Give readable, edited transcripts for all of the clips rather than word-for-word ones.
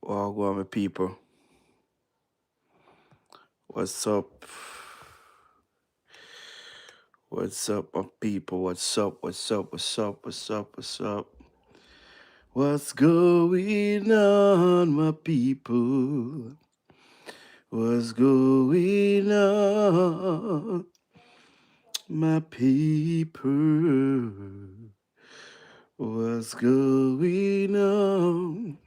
Well, go on, my people. What's up? What's up, my people? What's up? What's up? What's up? What's up? What's up? What's going on, my people? What's going on, my people? What's going on,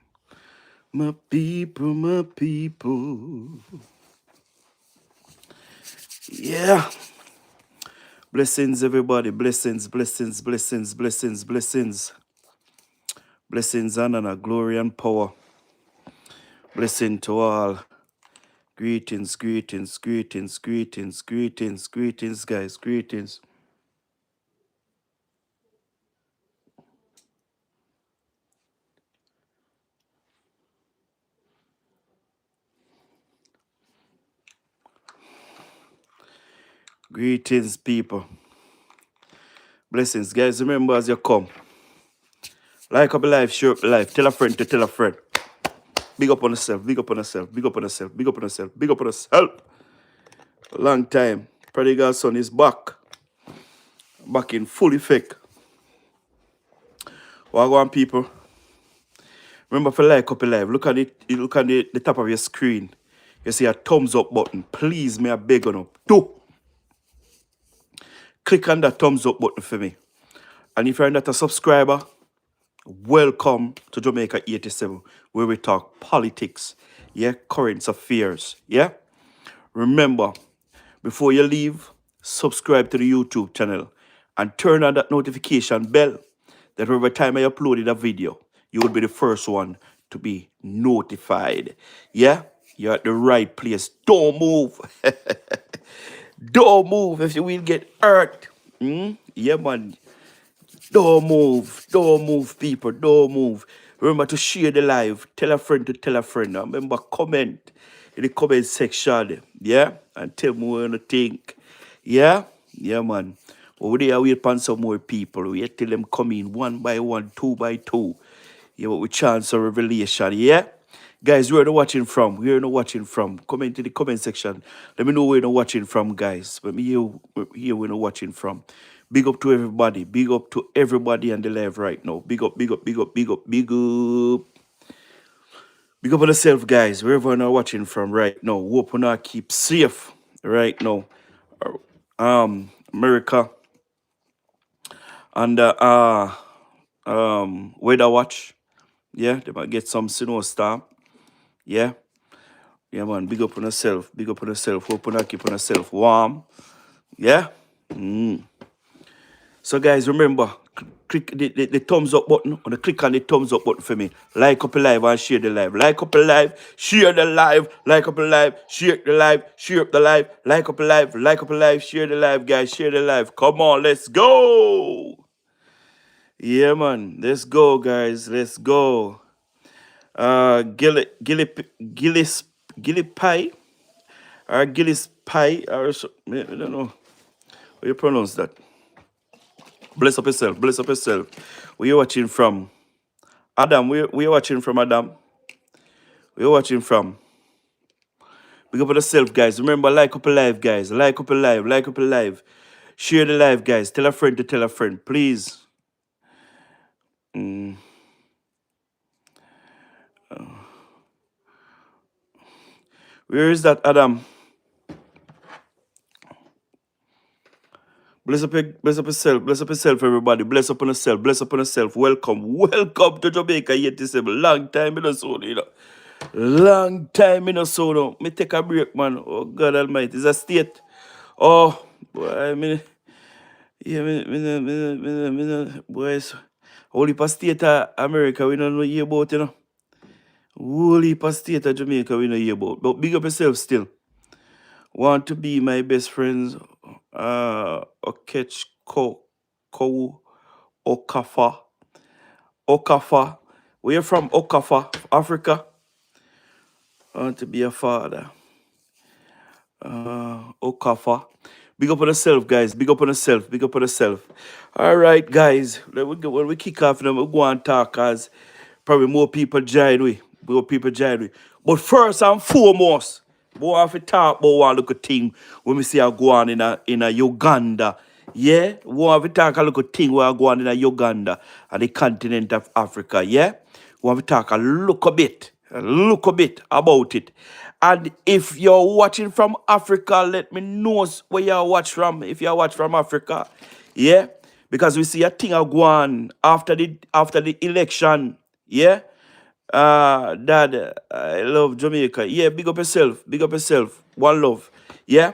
my people? My people. Yeah. Blessings, everybody. Blessings, blessings, blessings, blessings, blessings. Blessings, honor, glory, and power. Blessing to all. Greetings, greetings, greetings, greetings, greetings, greetings, guys. Greetings. Greetings, people. Blessings, guys. Remember as you come. Like up a life, share up a life. Tell a friend to tell a friend. Big up on yourself, big up on yourself, big up on yourself, big up on yourself, big up on yourself. Long time. Prodigal son is back. Back in full effect. Wagwan people. Remember for like up a live. Look at it. You look at the top of your screen. You see a thumbs up button. Please, may I beg on up. Do click on that thumbs up button for me. And if you're not a subscriber, welcome to Jamaica 87, where we talk politics, yeah, current affairs, yeah. Remember, before you leave, subscribe to the YouTube channel and turn on that notification bell that every time I uploaded a video, you will be the first one to be notified. Yeah? You're at the right place. Don't move. Don't move if you will get hurt. Yeah, man. Don't move. Don't move, people. Don't move. Remember to share the live. Tell a friend to tell a friend. Now, remember, comment in the comment section. Yeah? And tell me what you think. Yeah? Yeah, man. Over there, we wait on some more people. We wait till them come in one by one, two by two. Yeah, but we chance a revelation. Yeah? Guys, where are you watching from? Where are you watching from? Comment in the comment section. Let me know where you're watching from, guys. Let me hear where you're watching from. Big up to everybody. Big up to everybody on the live right now. Big up, big up, big up, big up, big up. Big up on yourself, guys. Wherever you're watching from right now. Hope you not keep safe right now. America and weather watch. Yeah, they might get some snowstorm. Yeah. Yeah, man. Big up on yourself. Big up on yourself. Hope you not keep on yourself warm. Yeah. So, guys, remember, click the thumbs up button. Or click on the thumbs up button for me. Like up a live and share the live. Like up a live, share the live. Like up a live, share the live, share up the live. Like up a live, like up a live, share the live, guys. Share the live. Come on, let's go. Yeah, man. Let's go, guys. Let's go. Gilly Pie. Or Gillis Pie. Or so, I don't know. How you pronounce that? Bless up yourself. Bless up yourself. Where you watching from? Adam, where you watching from, Adam? Where you watching from? Big up on yourself, guys. Remember, like up a live, guys. Like up a live. Like up a live. Share the live, guys. Tell a friend to tell a friend, please. Where is that, Adam? Bless up yourself, everybody. Bless up on yourself, bless up on yourself. Welcome to Jamaica 87. Long time in a soul, you know. Long time in a soul, no. Me take a break, man. Oh, God Almighty. It's a state. Oh, boy, I mean, yeah, boys. Only pa state of America, we don't know hear about, you know. Only pa state of Jamaica, we don't hear about. But big up yourself still. Want to be my best friends, Okech Ko Okafa. Okafa. Where you from, Okafa, Africa? I want to be a father. Okafa. Big up on yourself, guys. Big up on yourself. Big up on yourself. All right, guys. When we kick off, then we go and talk as probably more people join we. We people join. But first and foremost, boy, have to talk about one little thing when we see I go on in a Uganda. Yeah, we have to talk a little thing where I go on in a Uganda and the continent of Africa. Yeah, we have to talk a little bit about it. And if you're watching from Africa, let me know where you watch from. If you watch from Africa, yeah, because we see a thing go on after the election. Yeah, Dad, I love Jamaica. Yeah, big up yourself. Big up yourself. One love. Yeah.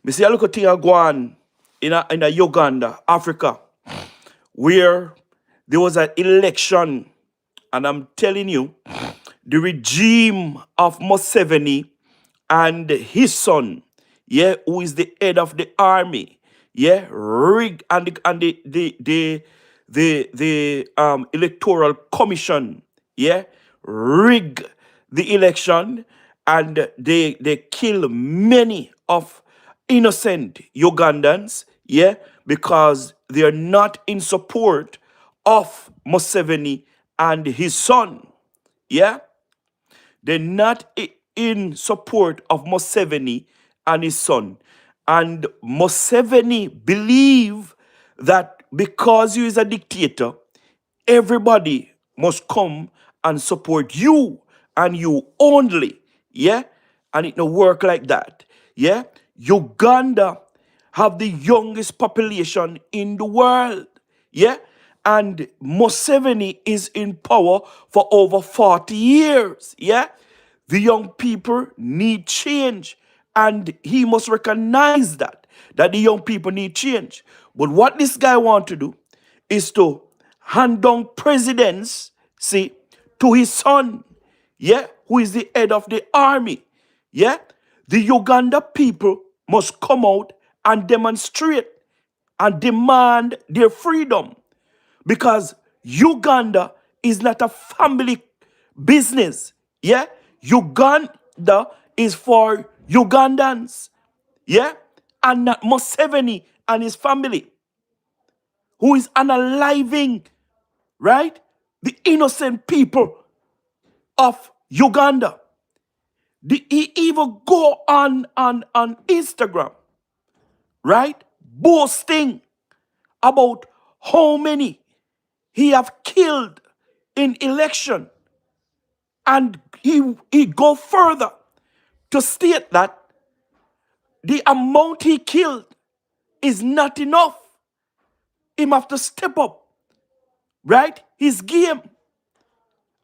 We see a little thing go on in a Uganda, Africa, where there was an election, and I'm telling you, the regime of Museveni and his son, yeah, who is the head of the army, yeah, rig and the electoral commission, yeah, rig the election, and they kill many of innocent Ugandans, yeah, because they are not in support of Museveni and his son, yeah. They're not in support of Museveni and his son. And Museveni believe that because you is a dictator, everybody must come and support you and you only. Yeah? And it no work like that. Yeah? Uganda have the youngest population in the world. Yeah? And Museveni is in power for over 40 years. Yeah? The young people need change. And he must recognize that the young people need change. But what this guy want to do is to hand down presidents, see, to his son, yeah, who is the head of the army, yeah. The Uganda people must come out and demonstrate and demand their freedom, because Uganda is not a family business, yeah. Uganda is for Ugandans, yeah, and not Museveni and his family, who is unaliving, right, the innocent people of Uganda. He even go on Instagram, right, boasting about how many he have killed in election, and he go further to state that the amount he killed is not enough. Him have to step up, right, his game,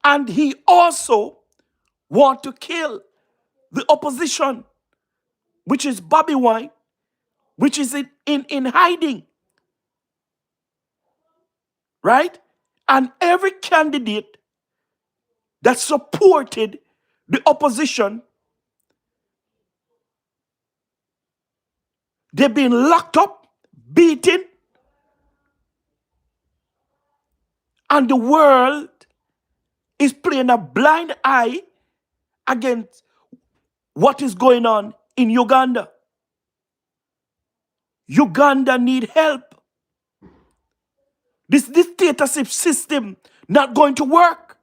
and he also want to kill the opposition, which is Bobby Wine, which is in hiding, right? And every candidate that supported the opposition, they've been locked up, beaten, and the world is playing a blind eye against what is going on in Uganda. Uganda need help. This dictatorship system not going to work.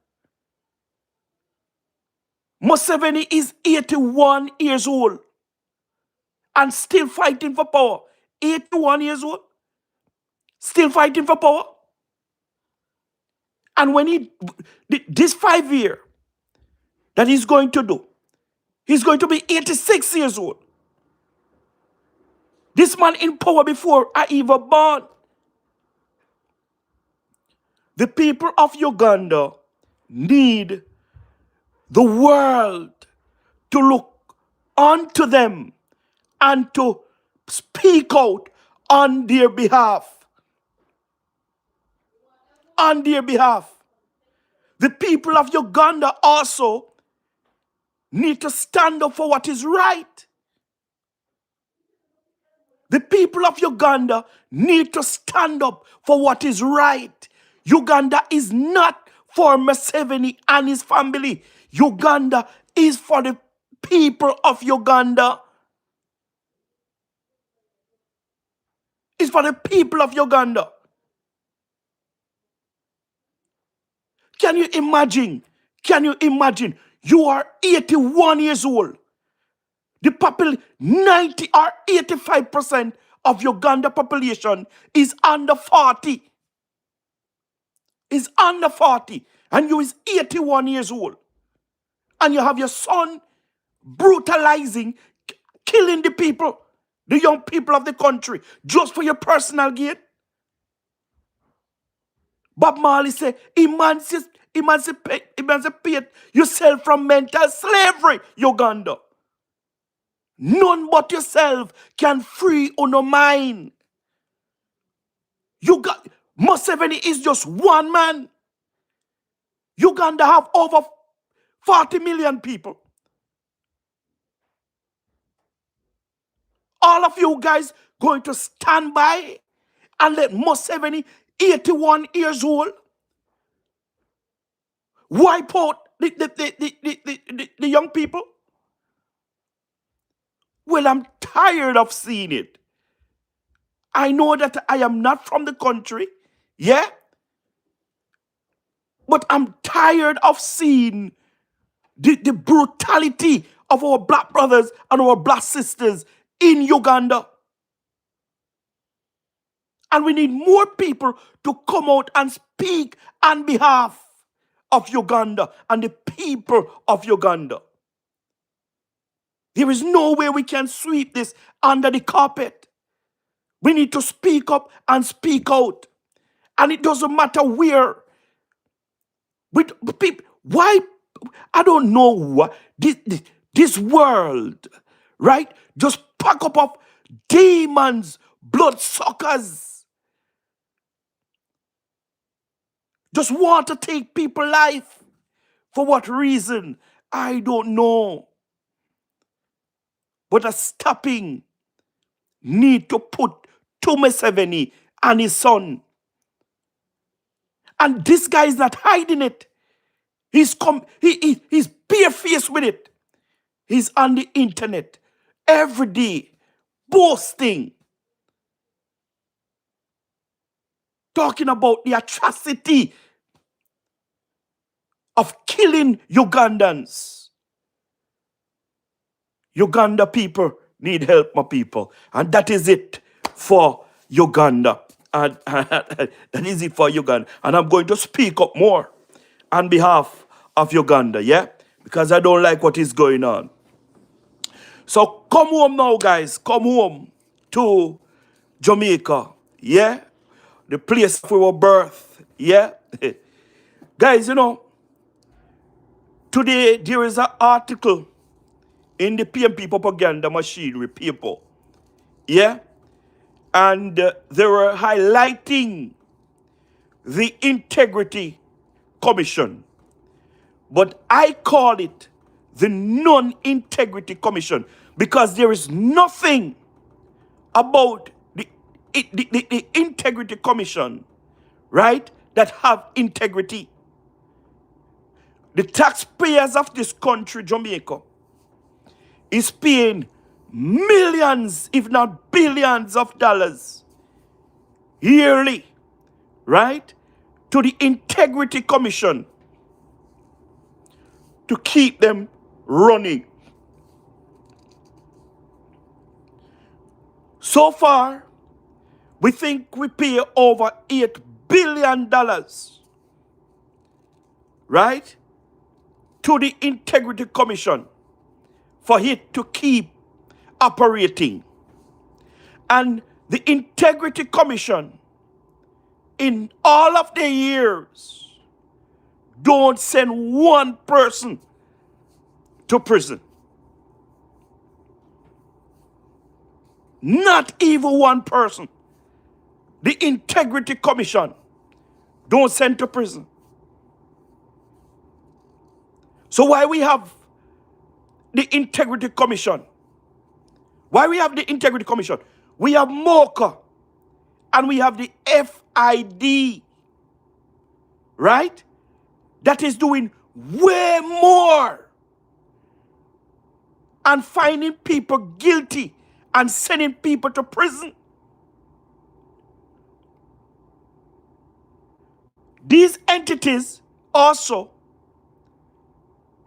Museveni is 81 years old and still fighting for power. 81 years old, still fighting for power. And when this 5 year that he's going to do, he's going to be 86 years old. This man in power before I even born. The people of Uganda need the world to look onto them and to speak out on their behalf. On their behalf. The people of Uganda also need to stand up for what is right. The people of Uganda need to stand up for what is right. Uganda is not for Museveni and his family. Uganda is for the people of Uganda. It's for the people of Uganda. Can you imagine? Can you imagine You are 81 years old. The 90 or 85% of Uganda population is under 40. Is under 40. And you is 81 years old. And you have your son brutalizing, killing the people, the young people of the country, just for your personal gain. Bob Marley said, emancipate yourself from mental slavery, Uganda. None but yourself can free your mind. Museveni is just one man. Uganda have over 40 million people. All of you guys going to stand by and let Museveni, 81 years old, wipe out the young people? Well, I'm tired of seeing it. I know that I am not from the country, yeah? But I'm tired of seeing the brutality of our black brothers and our black sisters in Uganda. And we need more people to come out and speak on behalf of Uganda and the people of Uganda. There is no way we can sweep this under the carpet. We need to speak up and speak out. And it doesn't matter where. Why? I don't know what. This world, right? Just pack up of demons, bloodsuckers. Just want to take people's life. For what reason? I don't know. But a stopping need to put Tume Seveni and his son. And this guy is not hiding it. He's bare-faced with it. He's on the internet every day, boasting, talking about the atrocity of killing Ugandans. Uganda people need help, my people. And that is it for Uganda. And that is it for Uganda. And I'm going to speak up more on behalf of Uganda, yeah? Because I don't like what is going on. So come home now, guys. Come home to Jamaica, yeah? The place of our birth, yeah? Guys, you know, today there is an article in the PMP propaganda machinery paper, yeah? And they were highlighting the Integrity Commission. But I call it the Non-Integrity Commission because there is nothing about the Integrity Commission, right, that have integrity. The taxpayers of this country, Jamaica, is paying millions, if not billions of dollars yearly, right, to the Integrity Commission to keep them running. So far, we think we pay over $8 billion, right, to the Integrity Commission for it to keep operating. And the Integrity Commission, in all of the years, don't send one person to prison. Not even one person. The Integrity Commission don't send to prison. So why we have the Integrity Commission? Why we have the Integrity Commission? We have MOCA and we have the FID, right? That is doing way more and finding people guilty and sending people to prison. These entities also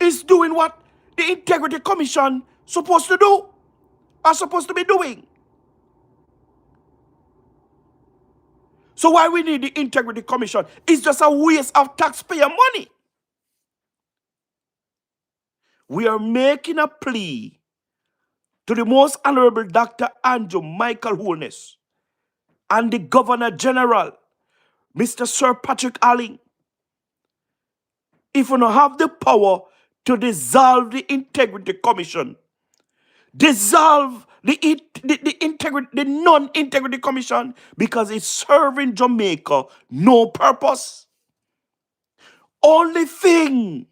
is doing what the Integrity Commission supposed to do, are supposed to be doing. So why we need the Integrity Commission? It's just a waste of taxpayer money. We are making a plea to the Most Honorable Dr. Andrew Michael Holness and the Governor General, Mr. Sir Patrick Alling. If you don't have the power to dissolve the Integrity Commission, dissolve the non-integrity commission, because it's serving Jamaica no purpose. Only thing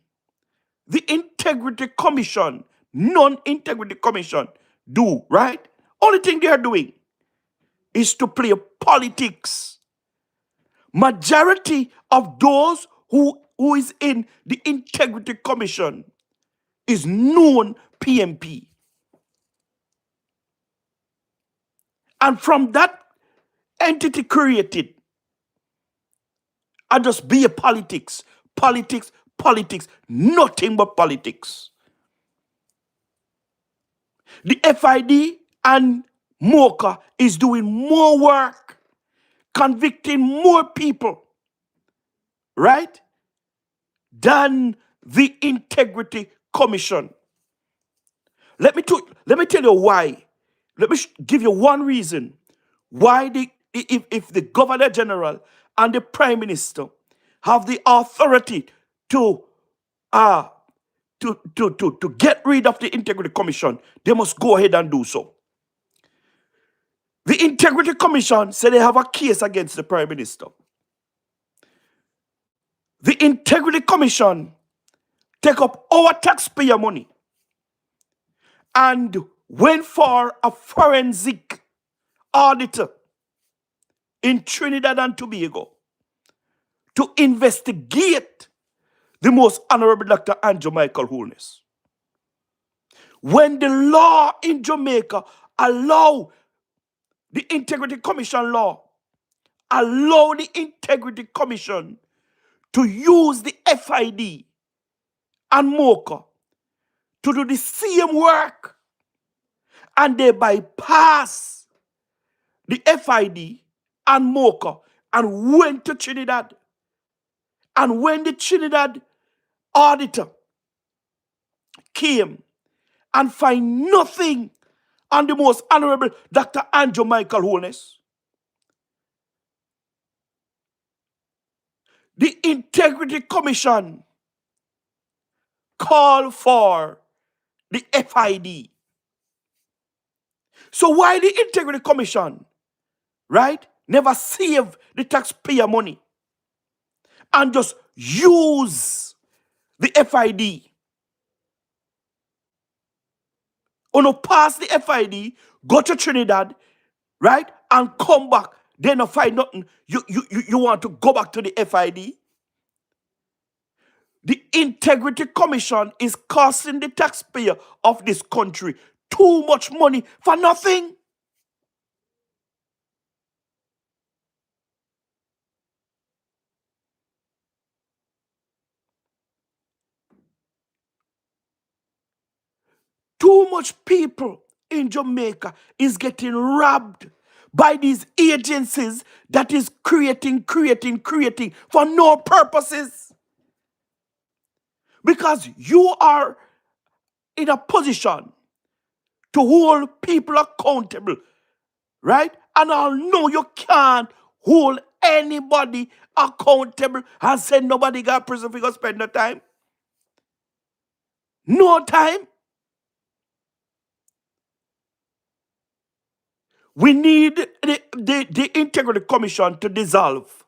the integrity commission, non-integrity commission do, right? Only thing they are doing is to play politics. Majority of those who is in the integrity commission is known PMP. And from that entity created, I just be a politics, politics, politics, nothing but politics. The FID and Mocha is doing more work, convicting more people, right, than the Integrity Commission. Let me tell you why. Let me give you one reason why if the Governor General and the Prime Minister have the authority to get rid of the Integrity Commission, they must go ahead and do so. The Integrity Commission said they have a case against the Prime Minister. The Integrity Commission take up our taxpayer money and went for a forensic auditor in Trinidad and Tobago to investigate the Most Honorable Dr. Andrew Michael Holness. When the law in Jamaica allow the Integrity Commission law, allow the Integrity Commission to use the FID and MOCA to do the same work, and they bypass the FID and MOCA and went to Trinidad. And when the Trinidad auditor came and find nothing on the Most Honorable Dr. Andrew Michael Holness, the Integrity Commission called for the FID. So why the Integrity Commission, right, never save the taxpayer money and just use the FID? Or no, pass the FID, go to Trinidad, right, and come back, then no find nothing. You want to go back to the FID? The Integrity Commission is costing the taxpayer of this country too much money for nothing. Too much people in Jamaica is getting robbed by these agencies that is creating for no purposes. Because you are in a position to hold people accountable, right? And I know you can't hold anybody accountable and say nobody got prison for you spend no time. No time. We need the Integrity Commission to dissolve.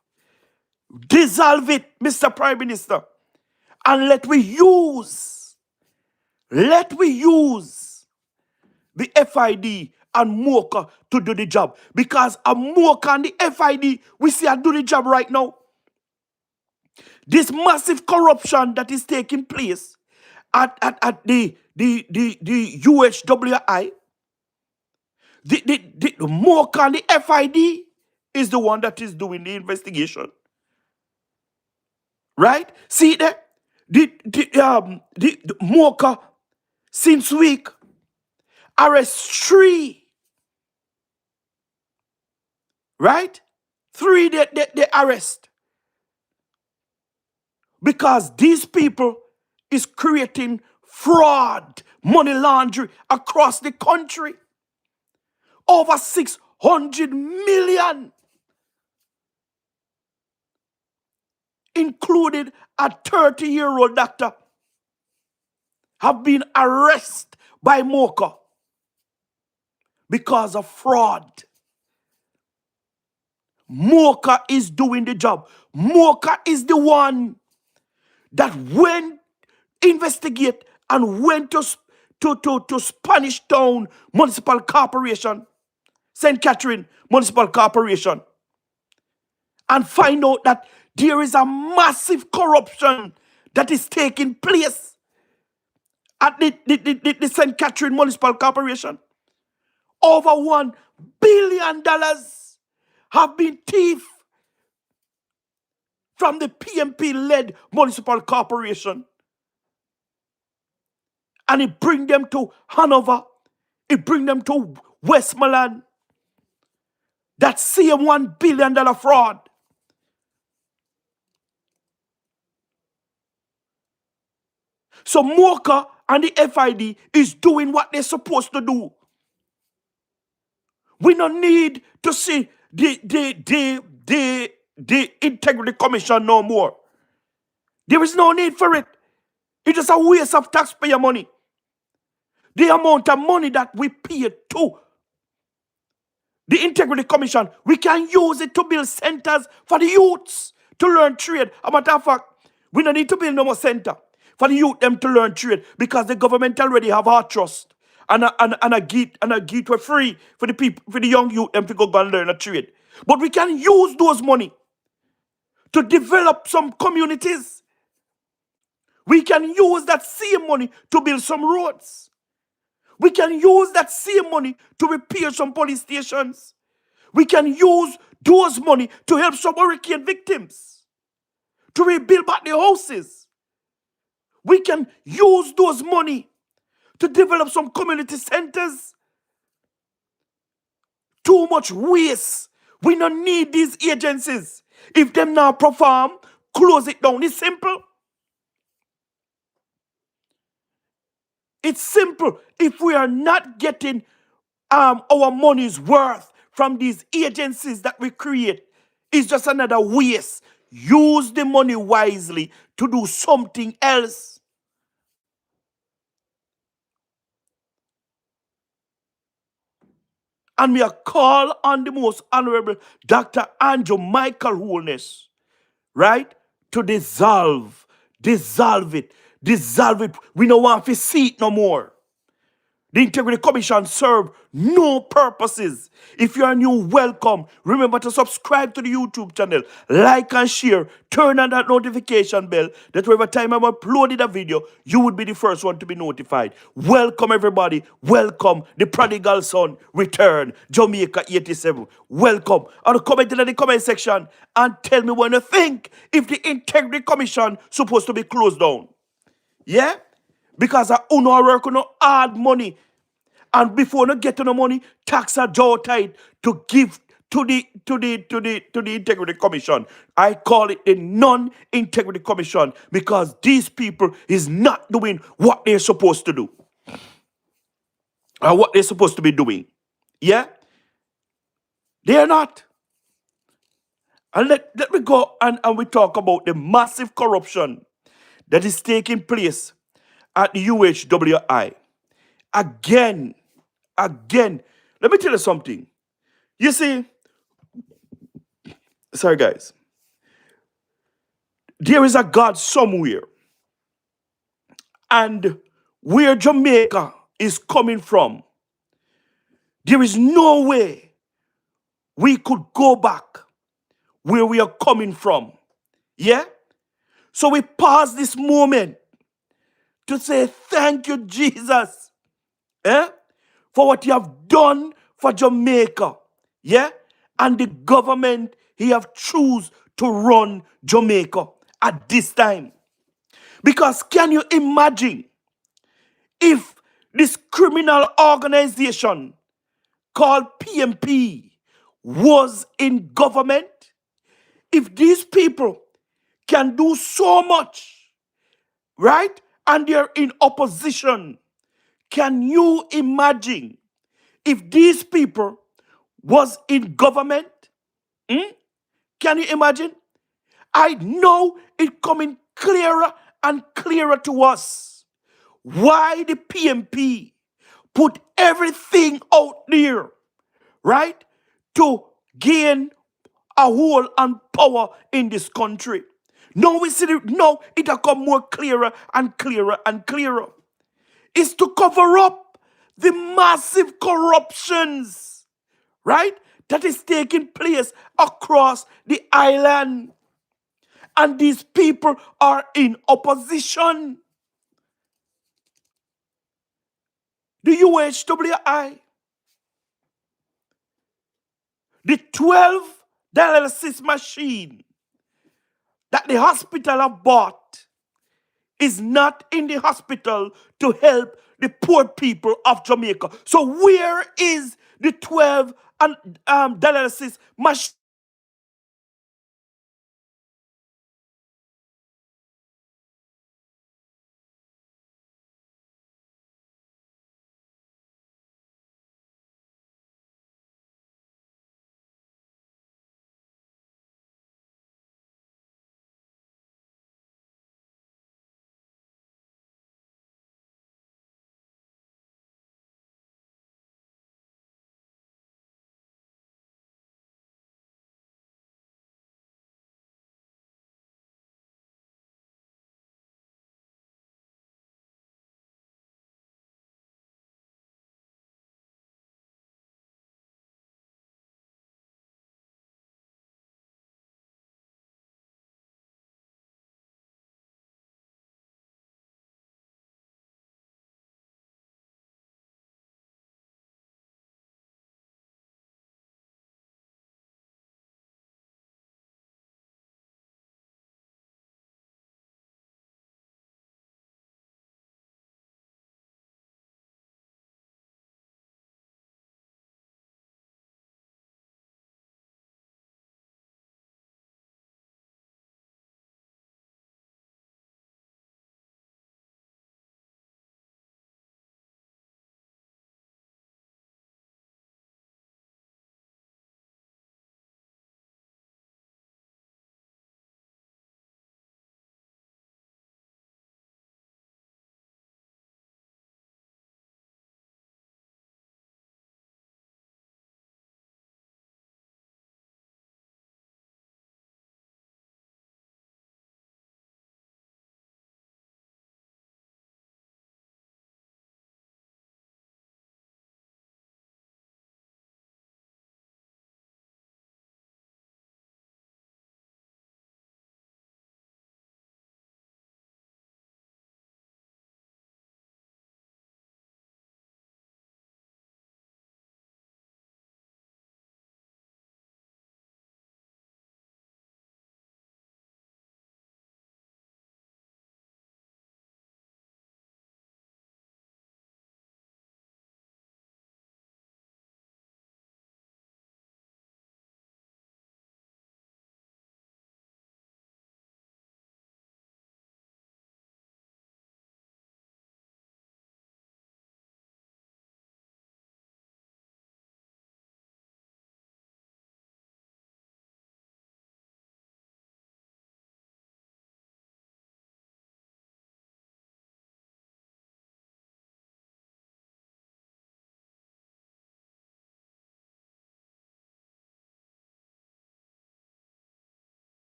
Dissolve it, Mr. Prime Minister. And let we use the FID and MOCA to do the job. Because a MOCA and the FID, we see I do the job right now. This massive corruption that is taking place at the UHWI, the MOCA and the FID is the one that is doing the investigation. Right? See there? The Mocha since week arrest 3, right? 3 they arrest because these people is creating fraud, money laundering across the country. Over 600 million, including a 30-year-old doctor, have been arrested by Mocha because of fraud. Mocha is doing the job. Mocha is the one that went investigate and went to Spanish Town Municipal Corporation, St. Catherine Municipal Corporation, and find out that there is a massive corruption that is taking place at the St. Catherine Municipal Corporation. Over $1 billion have been thieved from the PMP-led municipal corporation. And it bring them to Hanover. It bring them to Westmoreland. That same $1 billion fraud. So Mocha and the FID is doing what they're supposed to do. We don't need to see the Integrity Commission no more. There is no need for it. It is a waste of taxpayer money. The amount of money that we pay to the Integrity Commission, we can use it to build centers for the youths to learn trade. As a matter of fact, we don't need to build no more center for the youth them to learn trade because the government already have our trust. And a gateway free for the people, for the young youth them to go and learn a trade. But we can use those money to develop some communities. We can use that same money to build some roads. We can use that same money to repair some police stations. We can use those money to help some hurricane victims, to rebuild back their houses. We can use those money to develop some community centers. Too much waste. We don't need these agencies. If them now perform, close it down. It's simple. It's simple. If we are not getting our money's worth from these agencies that we create, it's just another waste. Use the money wisely to do something else. And we are called on the most honorable Dr. Andrew Michael Holness, right? To dissolve it. We don't want to see it no more. The Integrity Commission serve no purposes. If you are new, welcome. Remember to subscribe to the YouTube channel, like and share, turn on that notification bell, that every time I'm uploading a video, you would be the first one to be notified. Welcome everybody. Welcome the prodigal son return, Jamaica 87. Welcome. And comment in the comment section and tell me what you think if the Integrity Commission supposed to be closed down. Yeah? Because I uno work on hard money. And before you get no money, tax a jaw tight to give to the Integrity Commission. I call it the Non-Integrity Commission because these people is not doing what they're supposed to do. Or what they're supposed to be doing. Yeah? They're not. And let me go and we talk about the massive corruption that is taking place at the UHWI. Again, let me tell you something. You see, sorry guys, there is a God somewhere. And where Jamaica is coming from, there is no way we could go back where we are coming from. Yeah? So we pause this moment to say thank you, Jesus, for what you have done for Jamaica. Yeah? And the government he have choose to run Jamaica at this time. Because can you imagine if this criminal organization called PMP was in government? If these people can do so much, right? And they're in opposition, can you imagine if these people was in government? Hmm? Can you imagine? I know it coming clearer and clearer to us why the PMP put everything out there, right, to gain a hold and power in this country. Now we see it, now it has come more clearer and clearer and clearer. It's to cover up the massive corruptions, right, that is taking place across the island. And these people are in opposition. The UHWI, the 12 dialysis machine that the hospital have bought is not in the hospital to help the poor people of Jamaica. So where is the 12 dialysis machine?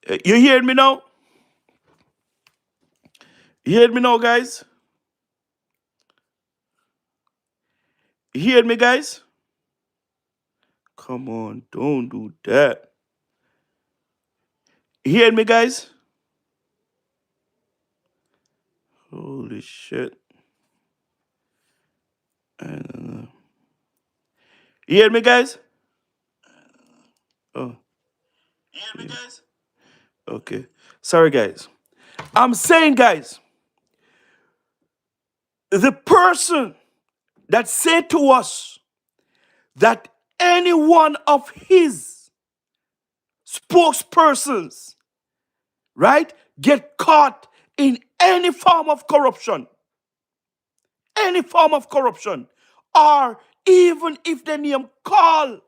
You hear me now? You hear me now, guys? You hear me, guys? Come on, don't do that. You hear me, guys? Holy shit. You hear me, guys? Oh, You hear me, guys? okay. Sorry, guys. I'm saying, guys, the person that said to us that any one of his spokespersons, right, get caught in any form of corruption, or even if the name call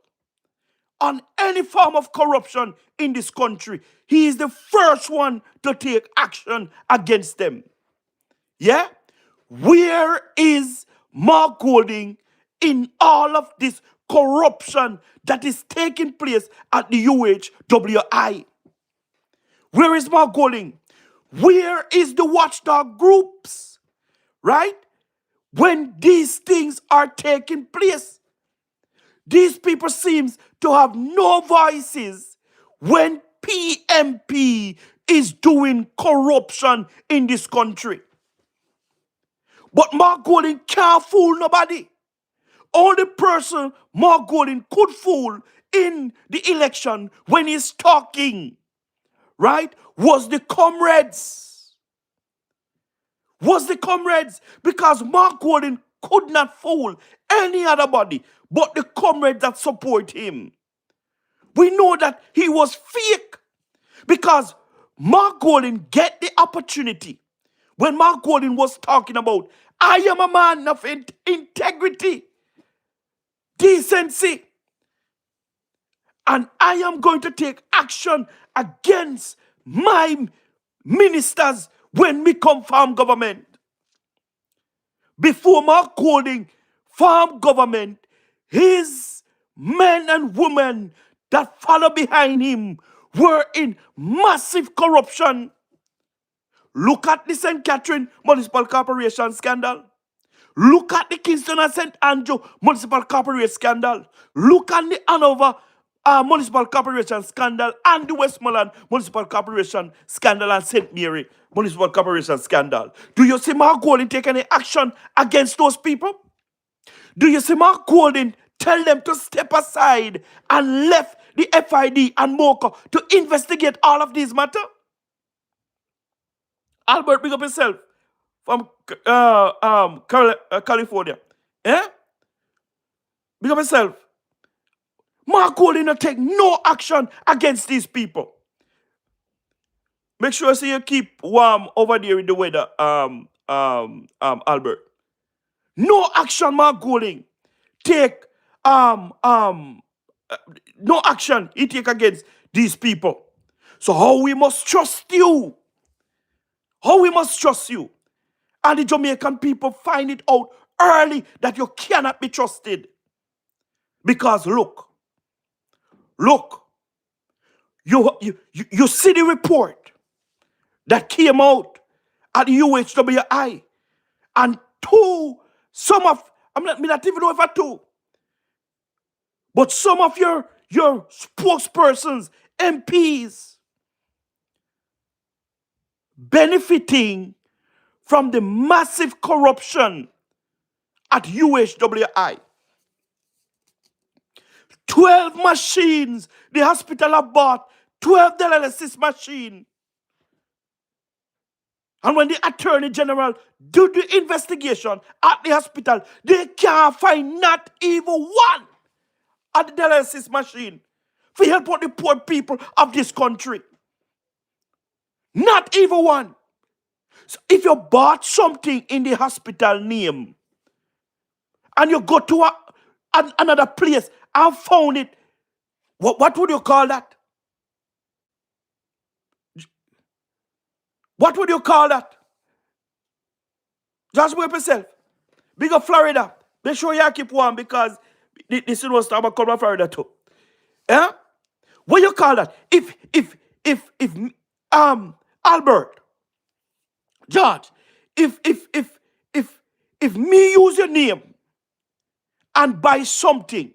on any form of corruption in this country, he is the first one to take action against them. Yeah? Where is Mark Golding in all of this corruption that is taking place at the UHWI? Where is Mark Golding? Where is the watchdog groups? Right? When these things are taking place, these people seems to have no voices when PMP is doing corruption in this country. But Mark Golding can't fool nobody. Only person Mark Golding could fool in the election when he's talking, right, was the comrades. Because Mark Golding could not fool any other body but the comrades that support him. We know that he was fake because Mark Golding get the opportunity when Mark Golding was talking about, I am a man of integrity, decency, and I am going to take action against my ministers when we come farm government. Before Mark Golding farm government, his men and women that follow behind him were in massive corruption. Look at the St. Catherine Municipal Corporation scandal. Look at the Kingston and St. Andrew Municipal Corporation scandal. Look at the Hanover Municipal Corporation scandal and the Westmoreland Municipal Corporation scandal and St. Mary Municipal Corporation scandal. Do you see Mark Golding take any action against those people? Do you see Mark Golding tell them to step aside and left the FID and MOCA to investigate all of these matters? Albert, big up yourself from California. Eh? Big up yourself. Mark Golding not take no action against these people. Make sure so you keep warm over there in the weather, Albert. No action, Mark Golding. Take no action he take against these people. So how we must trust you? How we must trust you? And the Jamaican people find it out early that you cannot be trusted. Because look, you see the report that came out at the UHWI, and I'm not even know if I two, but some of your spokespersons, MPs, benefiting from the massive corruption at UHWI. 12 machines. The hospital have bought 12 dialysis machines. And when the Attorney General do the investigation at the hospital, they can't find not even one at the dialysis machine for help out the poor people of this country. Not even one. So if you bought something in the hospital name and you go to another place and found it, what would you call that? What would you call that? Just wait yourself. Big up Florida. Make sure you keep warm because this was about coming from Florida too. Yeah? What you call that? If if Albert, George, if if if if if me use your name and buy something,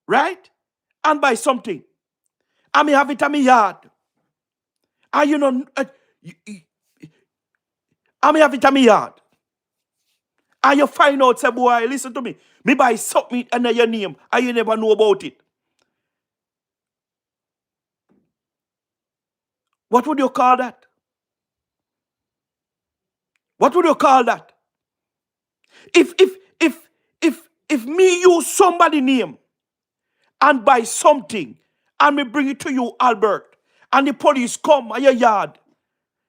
right? And buy something, I may have it in my yard. And you know, I may have it in my yard. And you find out, say, boy, listen to me. Me buy something under your name and you never know about it. What would you call that? What would you call that? If me use somebody name and buy something and me bring it to you, Albert, and the police come at your yard,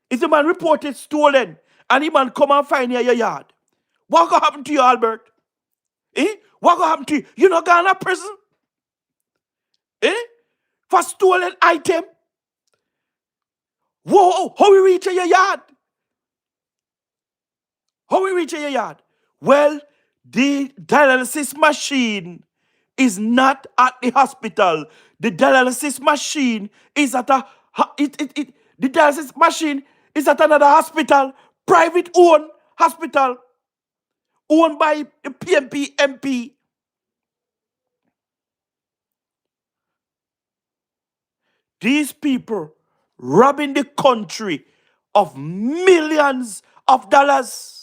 if the man reported stolen and the man come and find you at your yard, what gonna happen to you, Albert? Eh? What gonna happen to you? You not going to prison? Eh? For stolen item? Whoa, how we reach your yard? How we reach your yard? Well, the dialysis machine is not at the hospital. The dialysis machine is at the dialysis machine is at another hospital, private owned hospital, owned by the PMP MP. These people robbing the country of millions of dollars.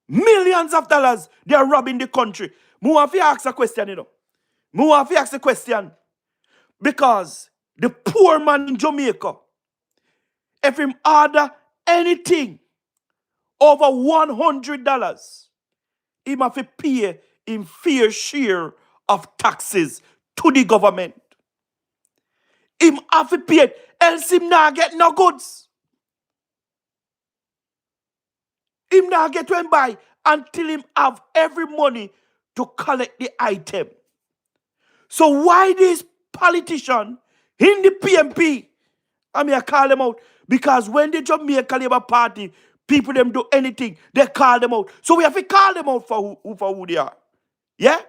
Millions of dollars. They are robbing the country. I want to ask a question, you know. I want to ask a question. Because the poor man in Jamaica, if him order anything over $100, he must pay in fair share of taxes to the government. Him have to pay it, else him not get no goods. Him not get to buy until him have every money to collect the item. So why this politician in the PMP, I mean I call them out, because when the Jamaica Labour Party, people them do anything, they call them out. So we have to call them out for who they are. Yeah?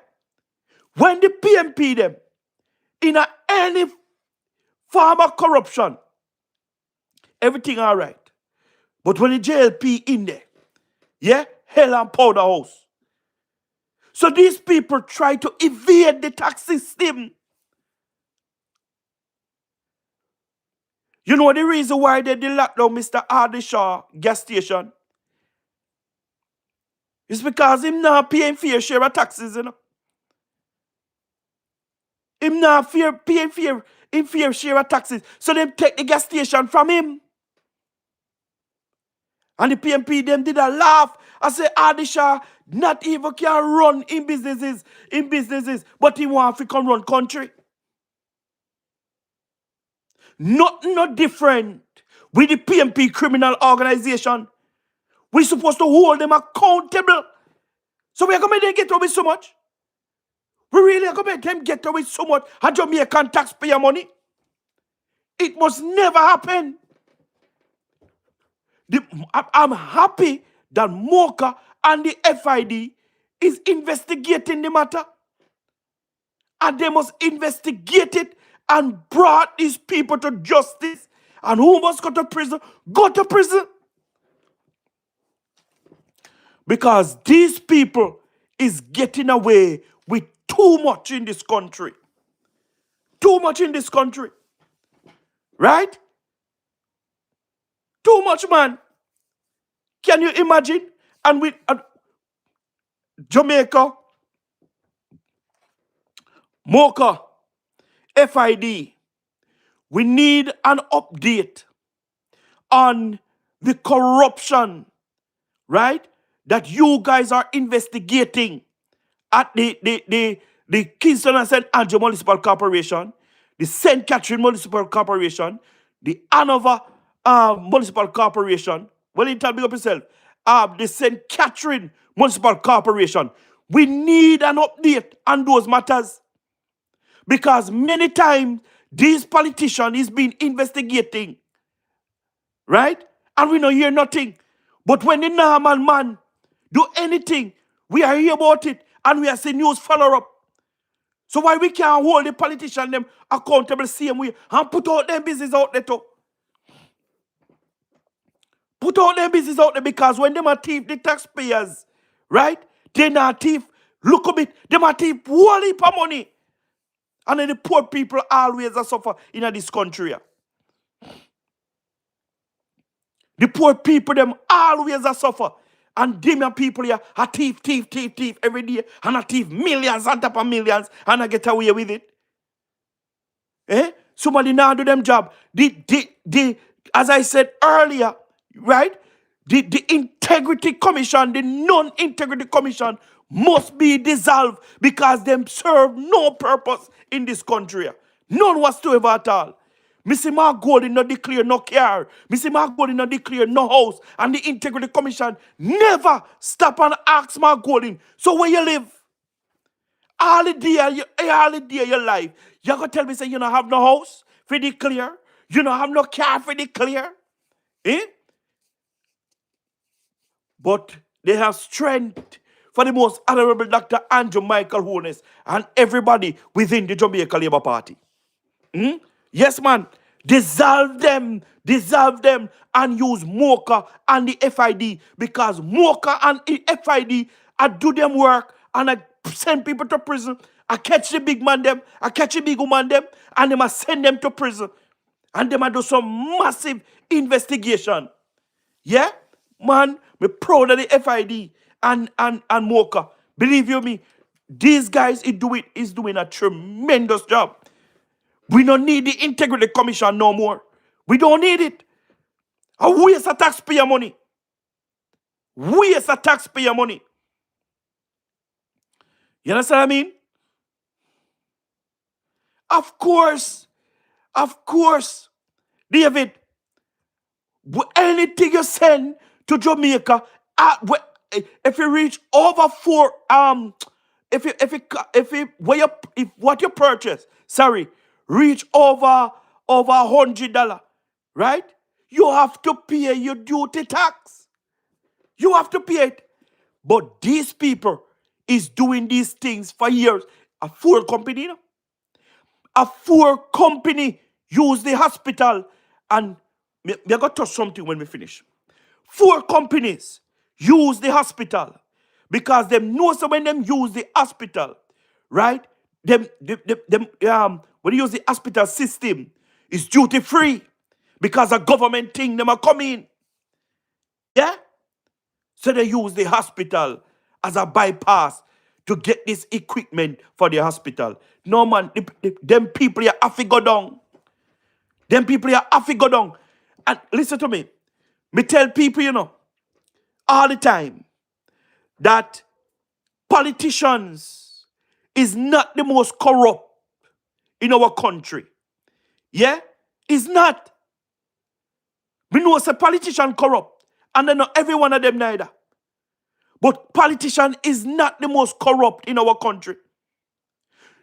When the PMP them, in any form of corruption, everything all right. But when the JLP in there, yeah, hell and powder house. So these people try to evade the tax system. You know the reason why they did lock down Mr. Ardishaw gas station? It's because him not paying fair share of taxes, you know. Him not paying fair share of taxes. So them take the gas station from him. And the PMP them did a laugh. I say Ardishaw not even can run in businesses, but he want to come run country. Not different with the PMP criminal organization. We're supposed to hold them accountable. So we are going to make them get away with so much. We really are going to make them get away with so much. And Jamaican taxpayer money. It must never happen. I'm happy that Mocha and the FID is investigating the matter. And they must investigate it and brought these people to justice. And who must go to prison? Go to prison. Because these people is getting away with too much in this country. Too much in this country. Right? Too much, man. Can you imagine? And with Jamaica, Mocha, FID, we need an update on the corruption, right, that you guys are investigating at the Kingston and St. Andrew Municipal Corporation, the St. Catherine Municipal Corporation, the Hanover Municipal Corporation. Well, you tell me up yourself. The St. Catherine Municipal Corporation. We need an update on those matters. Because many times, these politicians is being investigating. Right? And we don't hear nothing. But when the normal man do anything, we are hear about it and we are seeing news follow up. So why we can't hold the politician them accountable same way and put out them business out there too? Put out them business out there because when them are thief the taxpayers, right? They not thief. Look a bit, them are thief whole heap of money. And then the poor people always are suffer in this country. Yeah. The poor people them always are suffer. And them people here are thief every day. And a thief millions on top of millions and I get away with it. Eh? Somebody now do them job. As I said earlier, right? The integrity commission, the non-integrity commission must be dissolved because them serve no purpose in this country. None whatsoever at all. Missy Mark Golding not declare no care. Missy Mark Golding not declare no house. And the integrity commission never stop and ask Mark Golding, so where you live? All the day of your life, you gonna tell me say you don't have no house for declare? You don't have no car for declare? Eh? But they have strength for the most honorable Dr. Andrew Michael Holness and everybody within the Jamaica Labour Party. Yes, man. Dissolve them, and use Mocha and the FID because Mocha and the FID I do them work and I send people to prison. I catch the big man them, I catch the big woman them, and them I send them to prison. And them I do some massive investigation. Yeah? Man, me proud of the FID and Mocha. Believe you me, these guys is doing a tremendous job. We don't need the Integrity Commission no more. We don't need it. A waste of taxpayer money. Waste of taxpayer money. You understand what I mean? Of course, David, anything you send to Jamaica, if you reach over if what you purchase, reach over $100, right? You have to pay your duty tax. You have to pay it. But these people is doing these things for years. A Ford company, you know? A Ford company use the hospital and we are going to touch something when we finish. 4 companies use the hospital because them know so when them use the hospital, right? When they use the hospital system, it's duty free because a government thing them are coming. Yeah? So they use the hospital as a bypass to get this equipment for the hospital. No man, them people here have to go down. Them people here have to go down. And listen to me. Me tell people, you know, all the time that politicians is not the most corrupt in our country. Yeah? It's not. We know it's a politician corrupt. And then not every one of them neither. But politician is not the most corrupt in our country.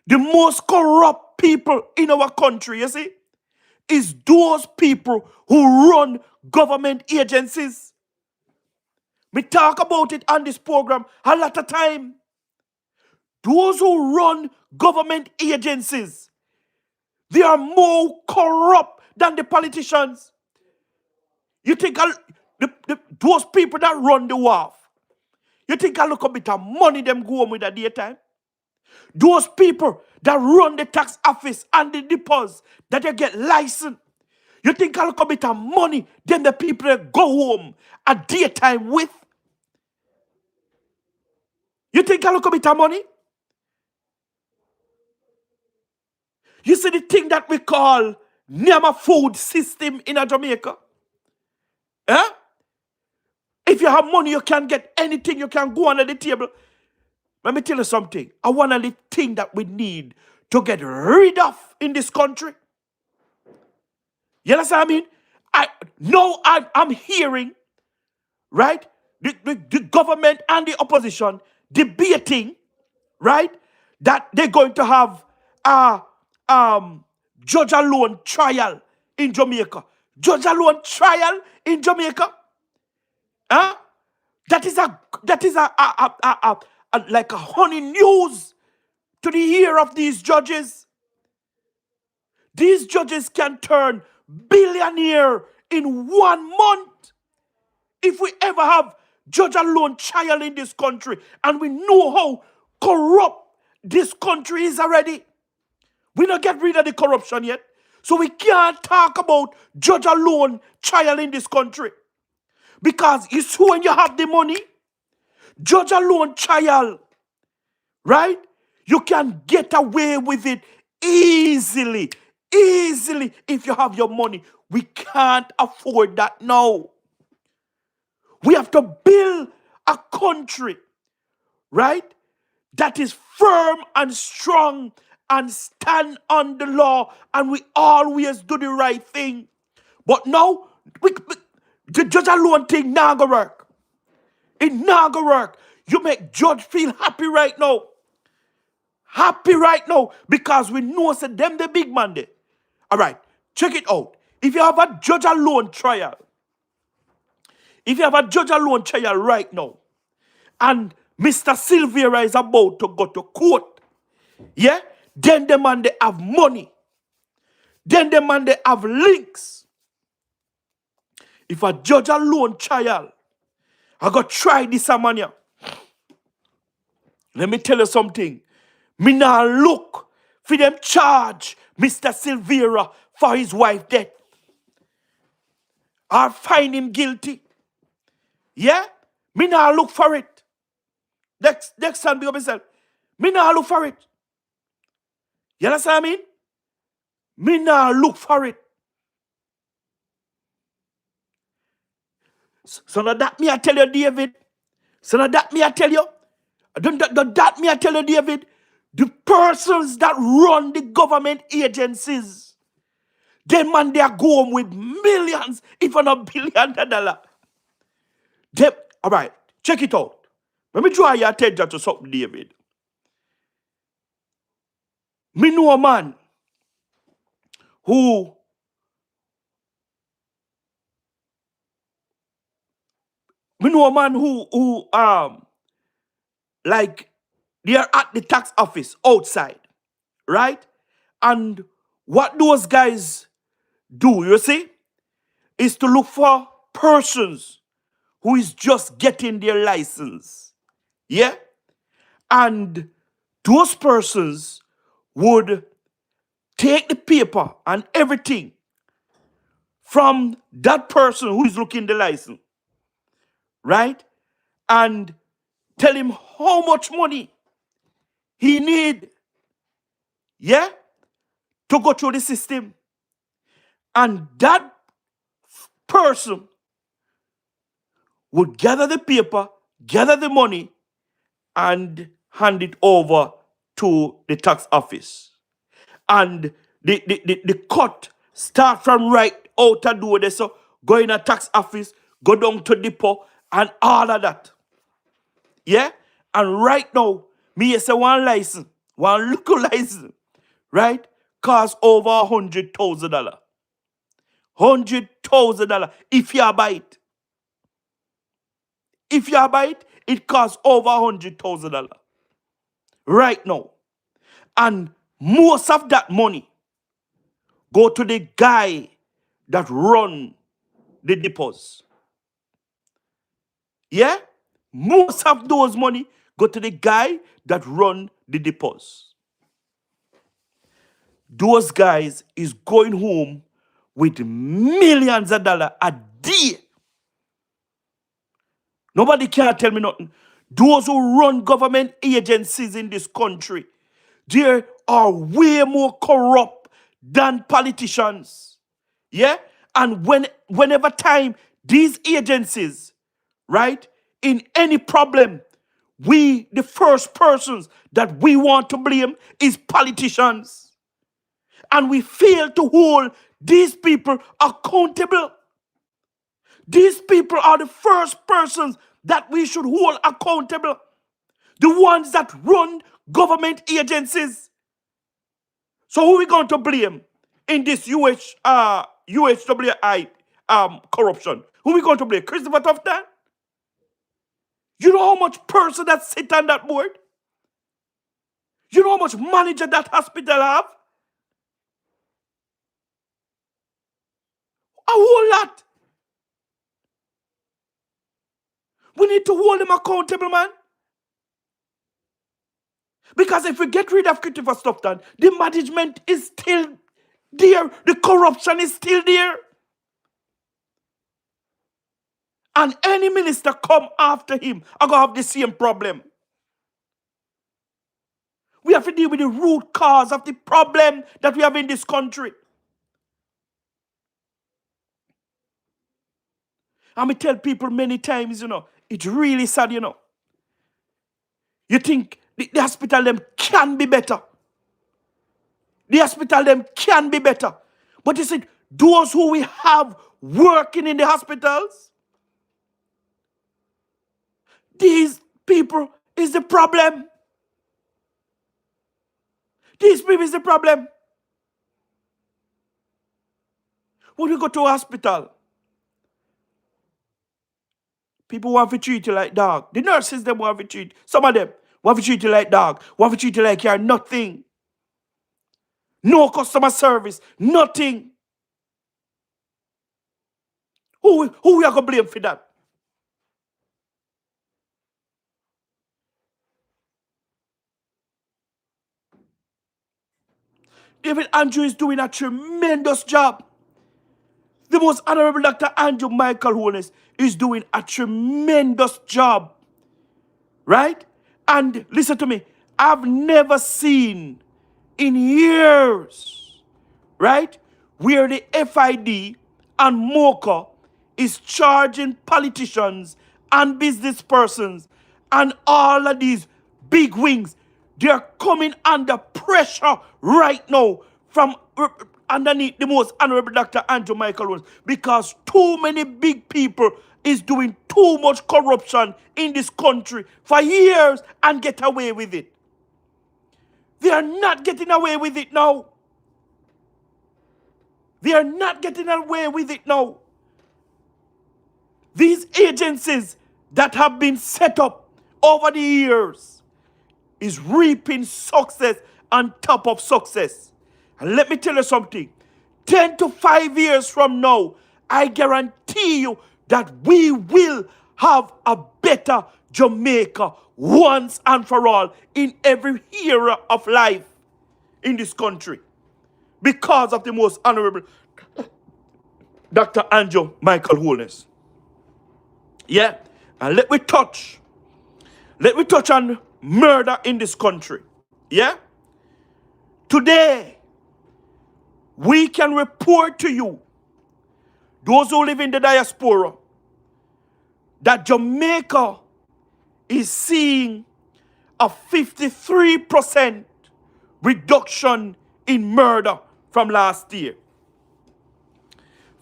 The most corrupt people in our country, you see, is those people who run government agencies. We talk about it on this program a lot of time. Those who run government agencies, they are more corrupt than the politicians. You think those people that run the wharf, you think I look a bit of money them go home with at daytime? Those people that run the tax office and the depots that they get license, you think I look a bit of money than the people that go home at daytime with? You think I look a bit of money? You see the thing that we call Nema food system in a Jamaica? Eh? If you have money, you can get anything. You can go under the table. Let me tell you something. I want to the thing that we need to get rid of in this country. You understand what I mean? I'm hearing, right, the government and the opposition debating, right, that they're going to have a judge alone trial in Jamaica. Judge alone trial in Jamaica? Huh? That is like a honey news to the ear of these judges. These judges can turn billionaire in 1 month. If we ever have judge alone trial in this country, and we know how corrupt this country is already, we don't get rid of the corruption yet. So we can't talk about judge alone trial in this country. Because it's when you have the money, judge alone trial, right? You can get away with it easily. Easily if you have your money. We can't afford that now. We have to build a country, right, that is firm and strong and stand on the law, and we always do the right thing. But now, the judge alone thing not gonna work. It not gonna work. You make judge feel happy right now. Happy right now because we know say them the big man there. All right, check it out. If you have a judge alone trial, right now, and Mr. Silvera is about to go to court, yeah, then the man they have money. Then the man they have links. If a judge alone trial, I got try this a man here. Let me tell you something. Me now look for them charge Mr. Silvera for his wife death. Or find him guilty. Yeah? Me now look for it. Next time, big up myself. Me now look for it. You understand what I mean? Me now look for it. So now that me I tell you, David. So now that me I tell you. That me I tell you, David. The persons that run the government agencies, them man they are going with millions, if not $1 billion. Them, all right, check it out. Let me draw your attention to something, David. Me know a man who like they are at the tax office outside, right? And what those guys do, you see, is to look for persons who is just getting their license. Yeah? And those persons would take the paper and everything from that person who is looking the license, right? And tell him how much money he need, yeah, to go through the system. And that person would gather the paper, gather the money, and hand it over to the tax office. And the cut start from right out the door there, so go in a tax office, go down to depot, and all of that. Yeah? And right now, me say one license, one local license, right, costs over $100,000. $100,000 if you buy it. If you buy it, it costs over $100,000 right now. And most of that money go to the guy that run the depots. Yeah? Most of those money go to the guy that run the depots. Those guys is going home with millions of dollars a day. Nobody can tell me nothing. Those who run government agencies in this country, they are way more corrupt than politicians. Yeah? And whenever time these agencies, right, in any problem, the first persons that we want to blame is politicians. And we fail to hold these people accountable. These people are the first persons that we should hold accountable. The ones that run government agencies. So who are we going to blame in this UHWI corruption? Who are we going to blame? Christopher Tufton? You know how much person that sit on that board? You know how much manager that hospital have? A whole lot. We need to hold them accountable, man. Because if we get rid of Christopher Stockton, the management is still there. The corruption is still there. And any minister come after him, are going to have the same problem. We have to deal with the root cause of the problem that we have in this country. And we tell people many times, it's really sad, You think the hospital them can be better. The hospital them can be better. But you see, those who we have working in the hospitals, these people is the problem. These people is the problem. When you go to a hospital, people want to treat you like dog. The nurses them want to treat, some of them want to treat you like dog, want to treat you like you're nothing. No customer service, nothing. Who we are going to blame for that? David Andrew is doing a tremendous job. The most honorable Dr. Andrew Michael Holness is doing a tremendous job. Right? And listen to me, I've never seen in years, right, where the FID and MOCA is charging politicians and business persons and all of these big wings. They're coming under pressure right now from underneath the most honorable Dr. Andrew Michael Owens, because too many big people is doing too much corruption in this country for years and get away with it. They are not getting away with it now. They are not getting away with it now. These agencies that have been set up over the years is reaping success on top of success. And let me tell you something. 10 to 5 years from now, I guarantee you that we will have a better Jamaica once and for all in every era of life in this country, because of the most honorable Dr. Andrew Michael Holness. Yeah? And let me touch on murder in this country. Yeah? Today, we can report to you, those who live in the diaspora, that Jamaica is seeing a 53% reduction in murder from last year.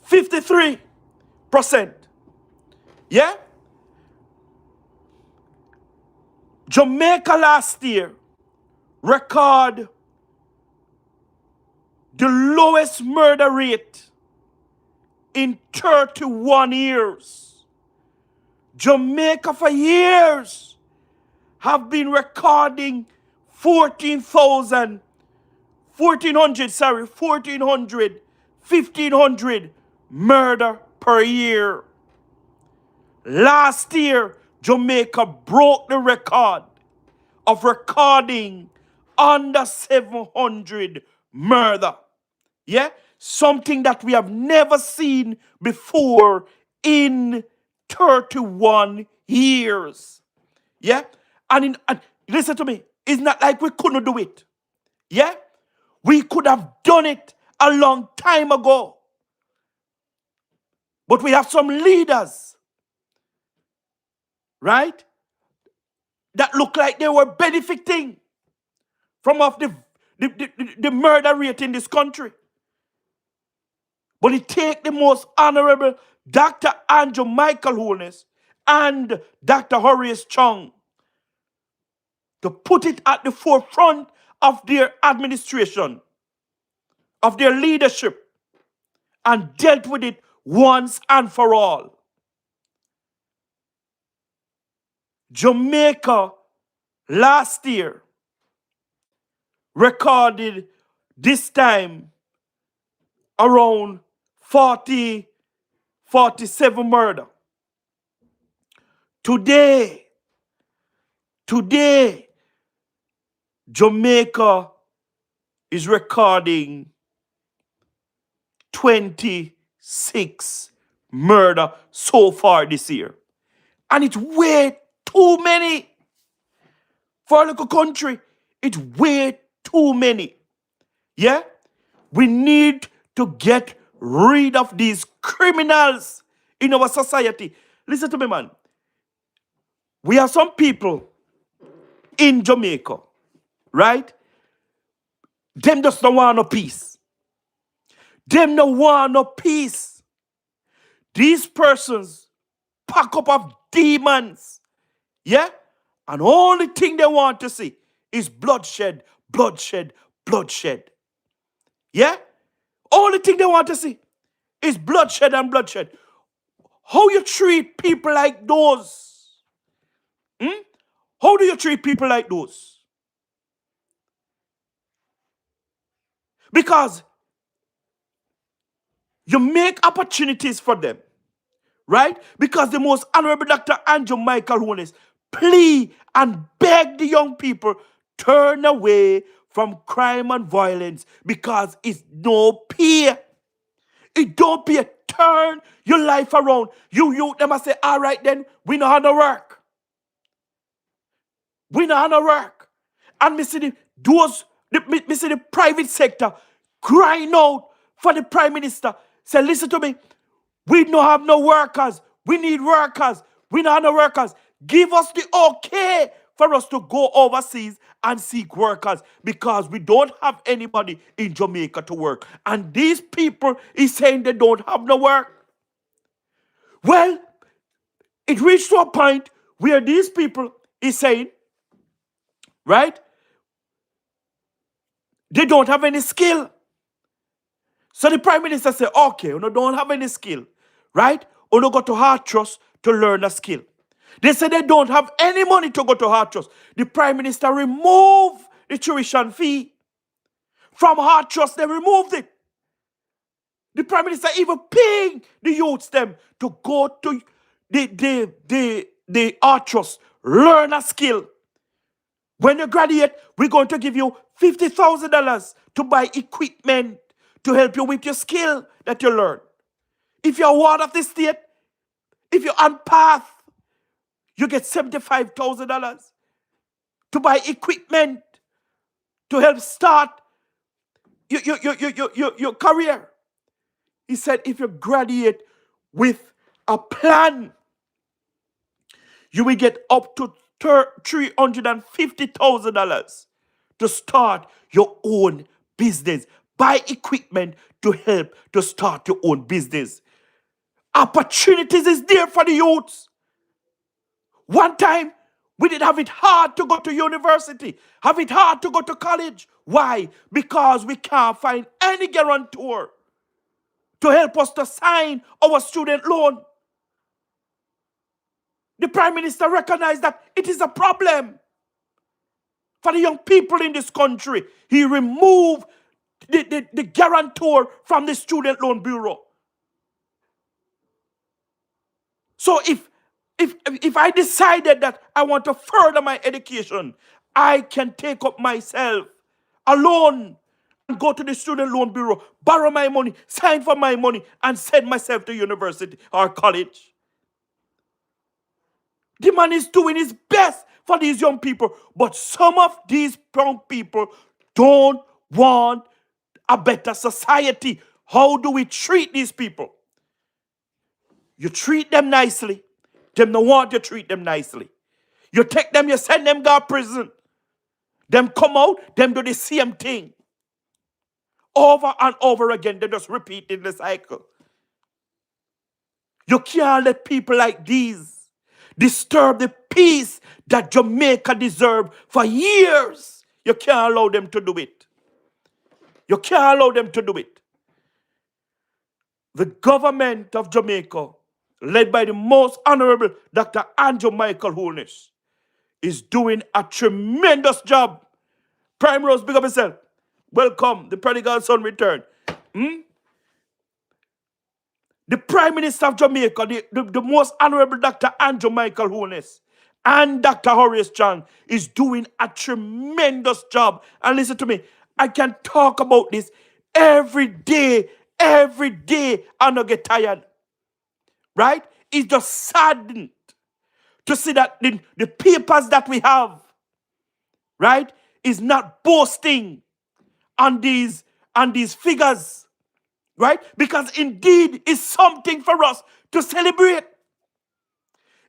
53%. Yeah? Jamaica last year record the lowest murder rate in 31 years. Jamaica for years have been recording 1,500, 1,500 murder per year. Last year, Jamaica broke the record of recording under 700 murder. Yeah? Something that we have never seen before in 31 years. Yeah? And listen to me, it's not like we couldn't do it. Yeah? We could have done it a long time ago. But we have some leaders, right, that look like they were benefiting from off the murder rate in this country. But it take the most honorable Dr. Andrew Michael Holness and Dr. Horace Chung to put it at the forefront of their administration, of their leadership, and dealt with it once and for all. Jamaica last year recorded this time around 40, 47 murder. Today, Jamaica is recording 26 murder so far this year. And it's way too many for a little country. It's way too many. Yeah? We need to get rid of these criminals in our society. Listen to me, man. We have some people in Jamaica, right? Them just don't want no peace. Them don't want no peace. These persons pack up of demons, yeah? And only thing they want to see is bloodshed, bloodshed, bloodshed. Yeah? Only thing they want to see is bloodshed and bloodshed. How you treat people like those? How do you treat people like those? Because you make opportunities for them, right? Because the most honorable Dr. Andrew Michael Holness plea and beg the young people turn away from crime and violence because it's no peer. It don't be a turn your life around. You them must say, all right then, we know how to work. We know how to work. And me see the private sector crying out for the prime minister. Say, listen to me. We don't have no workers. We need workers. We don't have no workers. Give us the okay for us to go overseas and seek workers because we don't have anybody in Jamaica to work. And these people is saying they don't have no work. Well, it reached to a point where these people is saying, right, they don't have any skill. So the prime minister said, okay, you don't have any skill, right? You go to Hard Trust to learn a skill. They said they don't have any money to go to Hard Trust. The prime minister removed the tuition fee. From Hard Trust, they removed it. The prime minister even paying the youths them to go to the Hard Trust, learn a skill. When you graduate, we're going to give you $50,000 to buy equipment to help you with your skill that you learn. If you're ward of the state, if you're on path, you get $75,000 to buy equipment to help start your career. He said if you graduate with a plan, you will get up to $350,000 to start your own business. Buy equipment to help to start your own business. Opportunities is there for the youths. One time, we did have it hard to go to university, have it hard to go to college. Why? Because we can't find any guarantor to help us to sign our student loan. The Prime Minister recognized that it is a problem for the young people in this country. He removed the guarantor from the Student Loan Bureau. So if I decided that I want to further my education, I can take up myself alone and go to the Student Loan Bureau, borrow my money, sign for my money, and send myself to university or college. The man is doing his best for these young people, but some of these young people don't want a better society. How do we treat these people? You treat them nicely. Them don't want you to treat them nicely. You take them, you send them to prison. Them come out, them do the same thing. Over and over again, they just repeat in the cycle. You can't let people like these disturb the peace that Jamaica deserved for years. You can't allow them to do it. You can't allow them to do it. The government of Jamaica, led by the most honorable Dr. Andrew Michael Holness, is doing a tremendous job Prime Rose, big up yourself. Welcome, the prodigal son return. The Prime Minister of Jamaica, the most honorable Dr. Andrew Michael Holness, and Dr. Horace Chan is doing a tremendous job. And listen to me, I can talk about this every day, I don't get tired. Right? It's just saddened to see that the papers that we have, right, is not boasting on these figures, right? Because indeed it's something for us to celebrate.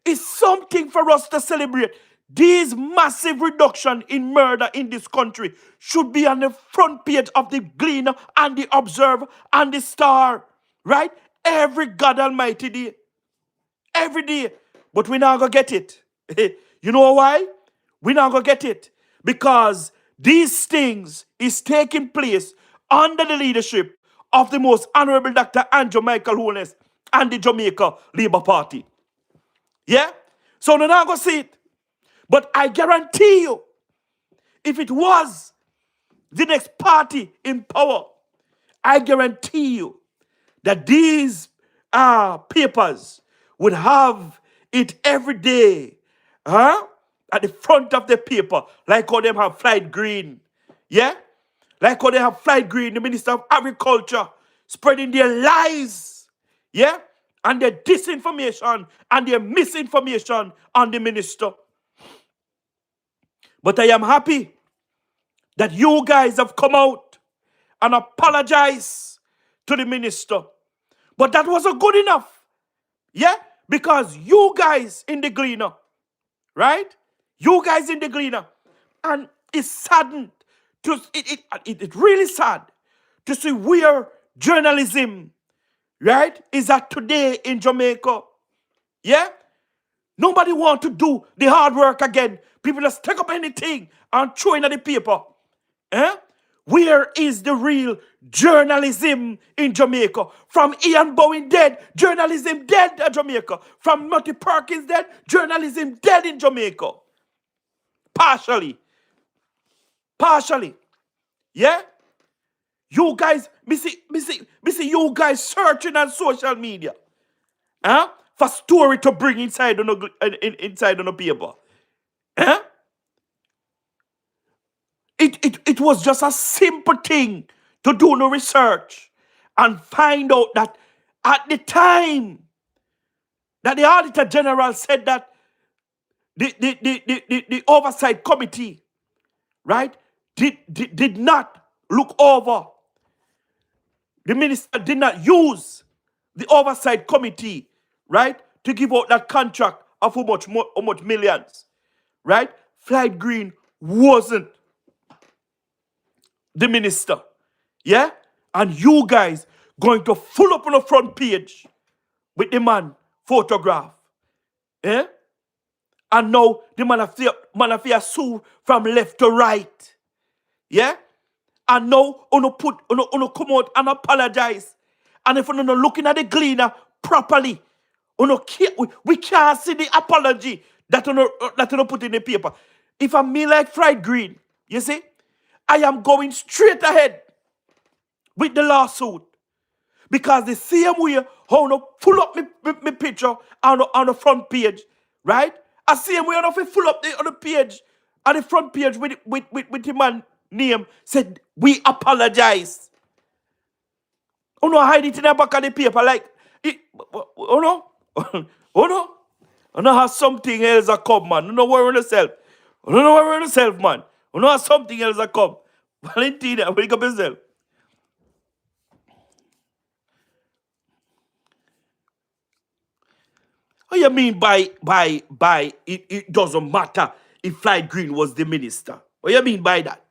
It's something for us to celebrate. These massive reduction in murder in this country should be on the front page of the Gleaner and the Observer and the Star, right? Every God Almighty day. Every day. But we're not going to get it. You know why? We're not going to get it. Because these things is taking place under the leadership of the most honorable Dr. Andrew Michael Holness and the Jamaica Labour Party. Yeah? So we're not going to see it. But I guarantee you, if it was the next party in power, I guarantee you that these papers would have it every day, at the front of the paper, like how them have Flight Green, yeah? Like how they have Flight Green, the Minister of Agriculture, spreading their lies, yeah? And their disinformation and their misinformation on the minister. But I am happy that you guys have come out and apologized to the minister. But that wasn't good enough. Yeah? Because you guys in the Gleaner, right? You guys in the Gleaner. And it's saddened. It's really sad to see where journalism, right, is at today in Jamaica. Yeah? Nobody want to do the hard work again. People just take up anything and throw in at the paper. Where is the real journalism in Jamaica? From Ian Bowen dead, journalism dead in Jamaica. From Matty Perkins dead, journalism dead in Jamaica. Partially. Yeah? You guys, me see you guys searching on social media. For story to bring inside on the paper. It was just a simple thing to do no research and find out that at the time that the Auditor General said that the oversight committee, right, did not look over. The minister did not use the oversight committee, right, to give out that contract of how much millions, right? Flight Green wasn't the minister, yeah? And you guys going to full up on the front page with the man photograph, yeah? And now the man have to sue from left to right, yeah? And now uno come out and apologize. And if uno not looking at the Gleaner properly, we can't see the apology that uno put in the paper. If I'm me like Fried Green, you see, I am going straight ahead with the lawsuit. Because the same way how uno pull up my picture on the front page, right? The same way uno full up on the page, on the front page with the man name, said, we apologize. Uno hide it in the back of the paper like, uno have something else a come, man. Uno worry on yourself. Uno worry on yourself, man. Uno have something else a come. Valentina, wake up yourself. What you mean by it doesn't matter if Flight Green was the minister? What you mean by that?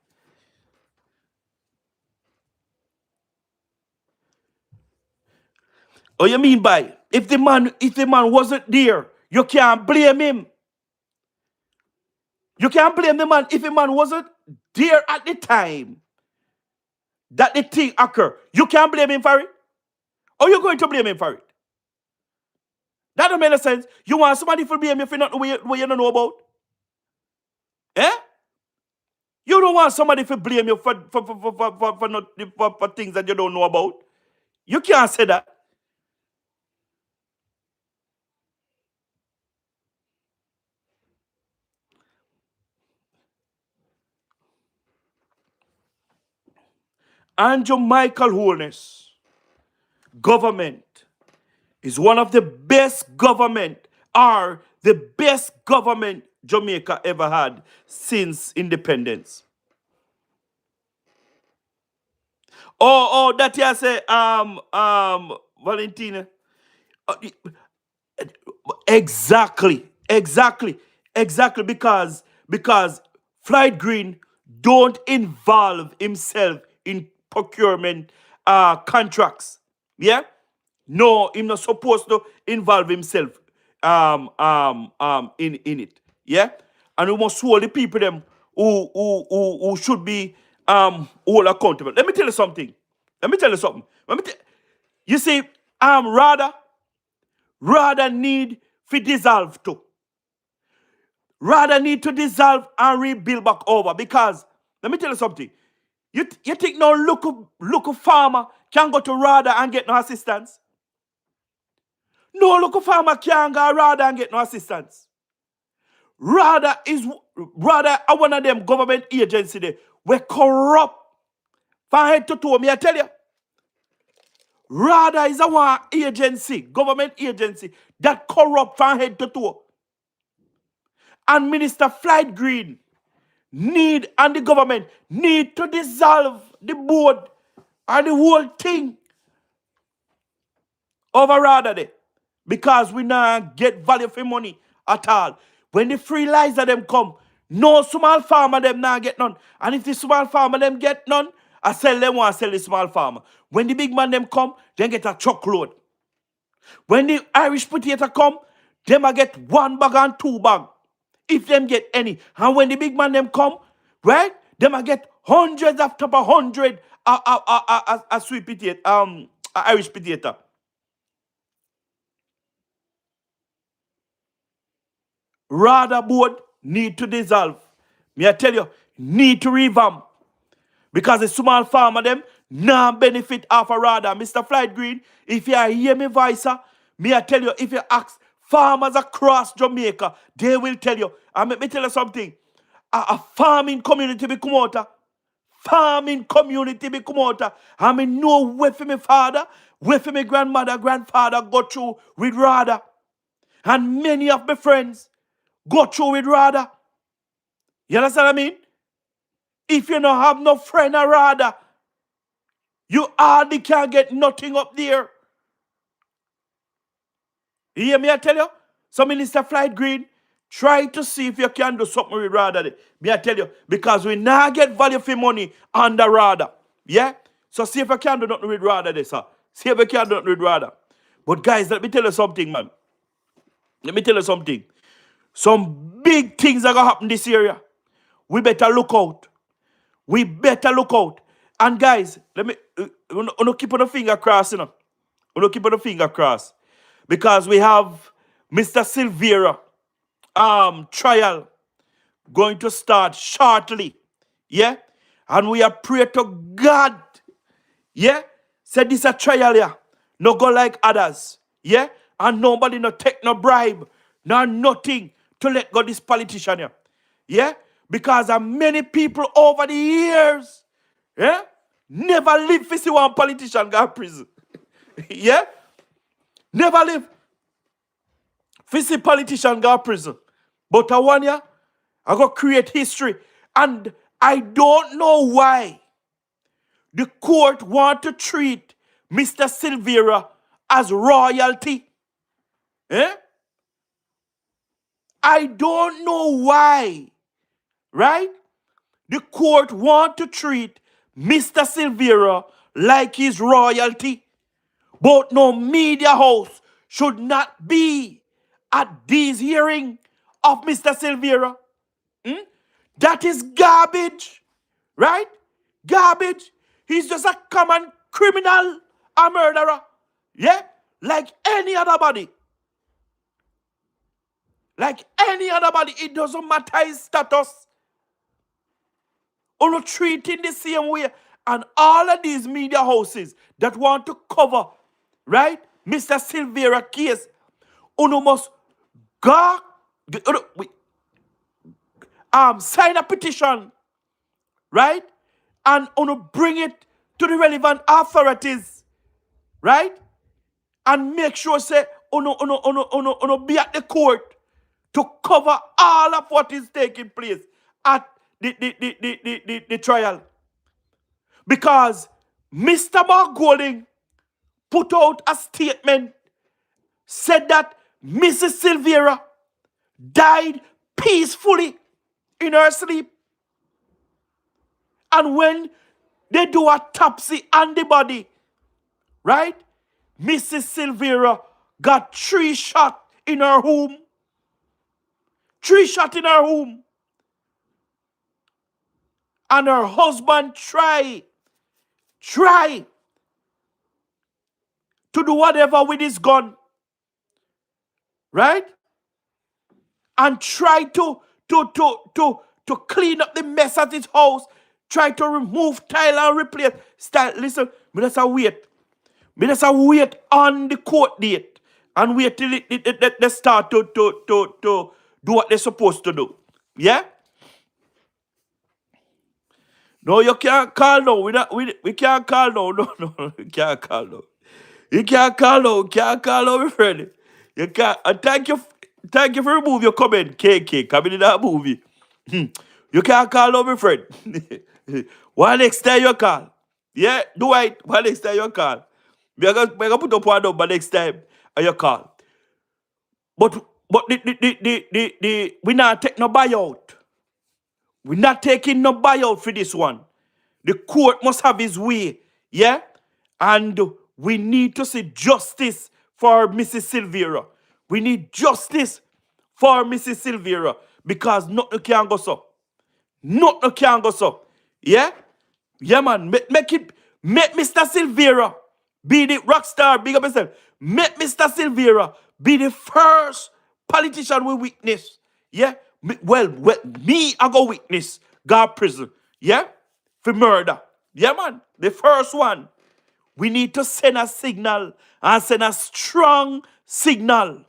What you mean by if the man wasn't there, you can't blame him. You can't blame the man if the man wasn't there at the time that the thing occurred. You can't blame him for it. Or you're going to blame him for it. That don't make no sense. You want somebody to blame you for not what you don't know about? Eh? You don't want somebody to blame you for things that you don't know about. You can't say that. And Jamaica wholeness government is one of the best government or the best government Jamaica ever had since independence. That you say, Valentina. Uh, exactly, because Flight Green don't involve himself in procurement contracts. Yeah, no, he's not supposed to involve himself in it. Yeah, and we must hold the people them who should be all accountable. Let me tell you something. Let me tell you something. You see, rather need to dissolve too. Rather need to dissolve and rebuild back over. Because let me tell you something. You think no local farmer can go to Rada and get no assistance? No local farmer can go Rada and get no assistance. Rada one of them government agency there. We corrupt from head to toe. Me I tell you. Rada is a one agency, government agency that corrupt from head to toe. And Minister Flight Green and the government need to dissolve the board and the whole thing over rather there. Because we not get value for money at all. When the fertilizer them come, no small farmer them not get none. And if the small farmer them get none, I sell them one, sell the small farmer. When the big man them come, then get a truckload. When the Irish potato come, them a get 1 bag and 2 bag. If them get any. And when the big man them come, right, them a get hundreds after 100 a sweet potato, a Irish potato. Rather board need to dissolve. Me I tell you, need to revamp. Because the small farmer them now benefit off a rather. Mr. Flight Green, if you hear me voice, me I tell you, if you ask farmers across Jamaica, they will tell you. And let me tell you something. A farming community become out. Farming community become out. I mean, know where for my father, where for my grandfather go through with rather. And many of my friends go through with rather. You understand what I mean? If you don't have no friend or rather, you hardly can get nothing up there. You hear me I tell you? So Minister Flight Green, try to see if you can do something with rather. Me I tell you, because we now get value for money under rather. Yeah? So see if you can do nothing with rather this, sir. See if you can do nothing with rather. But guys, let me tell you something, man. Let me tell you something. Some big things are gonna happen this area. We better look out. We better look out. And guys, let me keep on the finger crossed, you know. Keep on the finger crossed. Because we have Mr. Silvera trial going to start shortly. Yeah? And we are pray to God. Yeah? Said this a trial here. No go like others. Yeah? And nobody no take no bribe. No nothing to let go this politician here. Yeah? Because many people over the years, yeah, never live to see one politician go to prison. Yeah? Never live to see politician go to prison. But I want you, I go create history. And I don't know why the court want to treat Mr. Silvera as royalty. Eh? I don't know why. Right? The court want to treat Mr. Silvera like he's royalty. But no media house should not be at this hearing of Mr. Silvera. That is garbage. Right? Garbage. He's just a common criminal, a murderer. Yeah? Like any other body. Like any other body. It doesn't matter his status. Uno treating the same way. And all of these media houses that want to cover, right, Mr. Silvera case, uno must go, sign a petition, right? And uno bring it to the relevant authorities, right? And make sure say uno be at the court to cover all of what is taking place at the trial. Because Mr. Mark Golding put out a statement, said that Mrs. Silvera died peacefully in her sleep. And when they do a autopsy on the body, right, Mrs. Silvera got 3 shots in her home. 3 shots in her home. And her husband try to do whatever with his gun, right? And try to clean up the mess at his house, try to remove tile and replace style. Listen, me just a wait. Me just a wait on the court date and wait till they start to do what they're supposed to do. Yeah? No, you can't call now. We can't call now. No, you can't call now. You can't call now. You can't call now, my friend. You can't. And thank you for remove your comment, KK, coming in that movie. You can't call now, my friend. One next time you call. Yeah, do it. One next time you call. We are gonna put up one number next time and you call. But we not take no buyout. We're not taking no buyout for this one. The court must have his way, yeah? And we need to see justice for Mrs. Silvera. We need justice for Mrs. Silvera because nothing can go so. Nothing can go so. Yeah? Yeah, man. Make Mr. Silvera be the rock star. Big up yourself. Make Mr. Silvera be the first politician we witness. Yeah? Well, me, I go witness God prison. Yeah? For murder. Yeah, man. The first one. We need to send a signal and send a strong signal.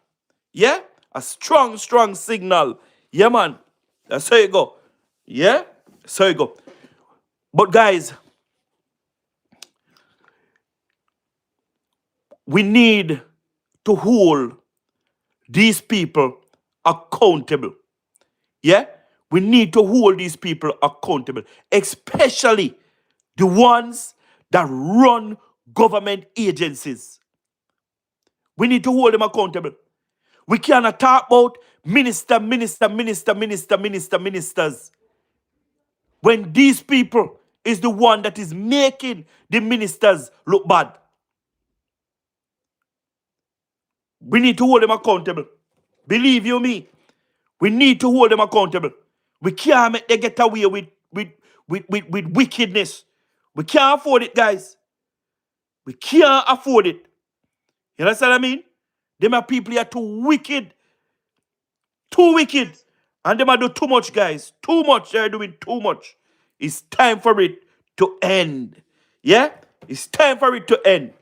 Yeah? A strong signal. Yeah, man. That's how you go. Yeah? That's how you go. But guys, we need to hold these people accountable. Yeah? We need to hold these people accountable, especially the ones that run government agencies. We need to hold them accountable. We cannot talk about ministers when these people is the one that is making the ministers look bad. We need to hold them accountable. Believe you me, we need to hold them accountable. We can't make them get away with wickedness. We can't afford it, guys. We can't afford it. You understand what I mean? Them are people here too wicked. Too wicked. And them are do too much, guys. Too much. They're doing too much. It's time for it to end. Yeah? It's time for it to end.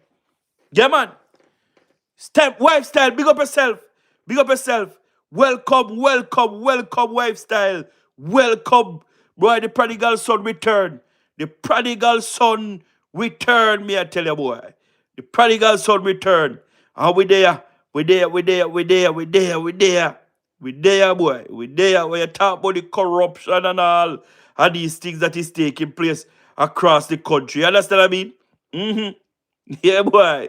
Yeah, man. It's time. Wifestyle, big up yourself. Big up yourself. Welcome, wifestyle. Welcome, boy, the prodigal son return. The prodigal son return, me I tell you, boy. The prodigal son return. And we there, boy. We there. When you talk about the corruption and all, and these things that is taking place across the country. You understand what I mean? Yeah, boy.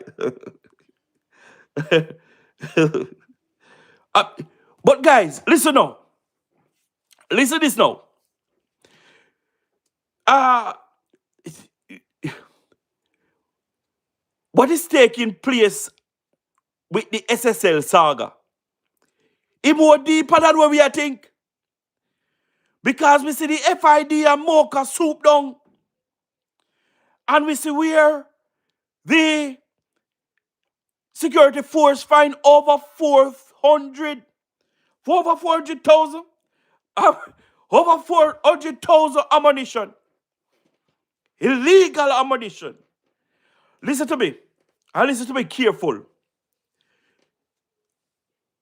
But guys, listen now. Listen this now. What is taking place with the SSL saga? It's more deeper than what we think. Because we see the FID and Mocha swoop down. And we see where the security force find over 400,000 over 400,000 ammunition. Illegal ammunition. Listen to me. And listen to me careful.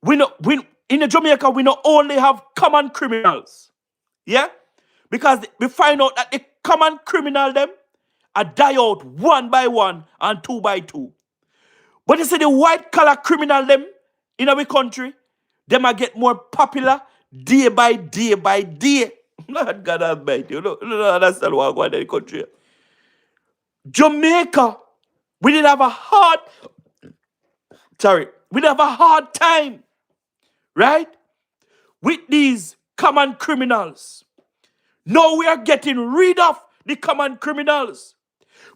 We in Jamaica, we not only have common criminals. Yeah? Because we find out that the common criminal them are die out one by one and two by two. But you see the white collar criminal them in our country, them are get more popular day by day by day. Lord God Almighty, you don't understand what going on in the country. Jamaica, we did have a hard, we did have a hard time, right? With these common criminals. Now we are getting rid of the common criminals.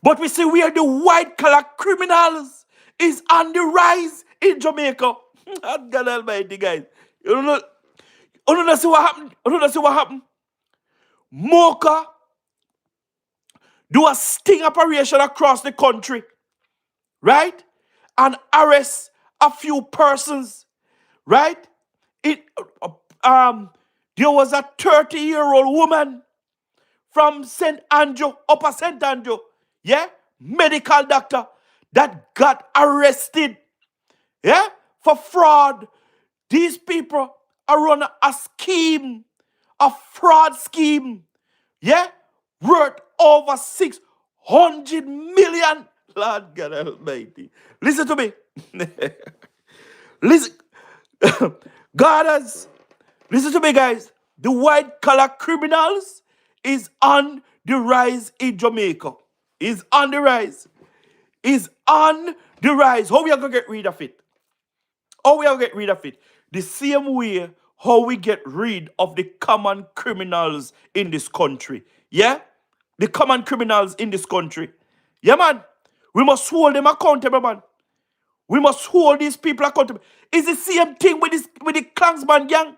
But we see where the white collar criminals is on the rise in Jamaica. God Almighty, guys. You don't see what happened? You don't see what happened? Mocha do a sting operation across the country, right? And arrest a few persons, right? There was a 30-year-old woman from St. Andrew, Upper St. Andrew, yeah, medical doctor that got arrested, yeah, for fraud. These people are running a scheme, a fraud scheme, yeah, worth over 600 million. Lord God Almighty. Listen to me. Listen. God has, listen to me, guys. The white collar criminals is on the rise in Jamaica. Is on the rise. Is on the rise. How we are going to get rid of it? How we are going to get rid of it? The same way how we get rid of the common criminals in this country. Yeah? The common criminals in this country. Yeah, man. We must hold them accountable, man. We must hold these people accountable. It's the same thing with the Klansman gang.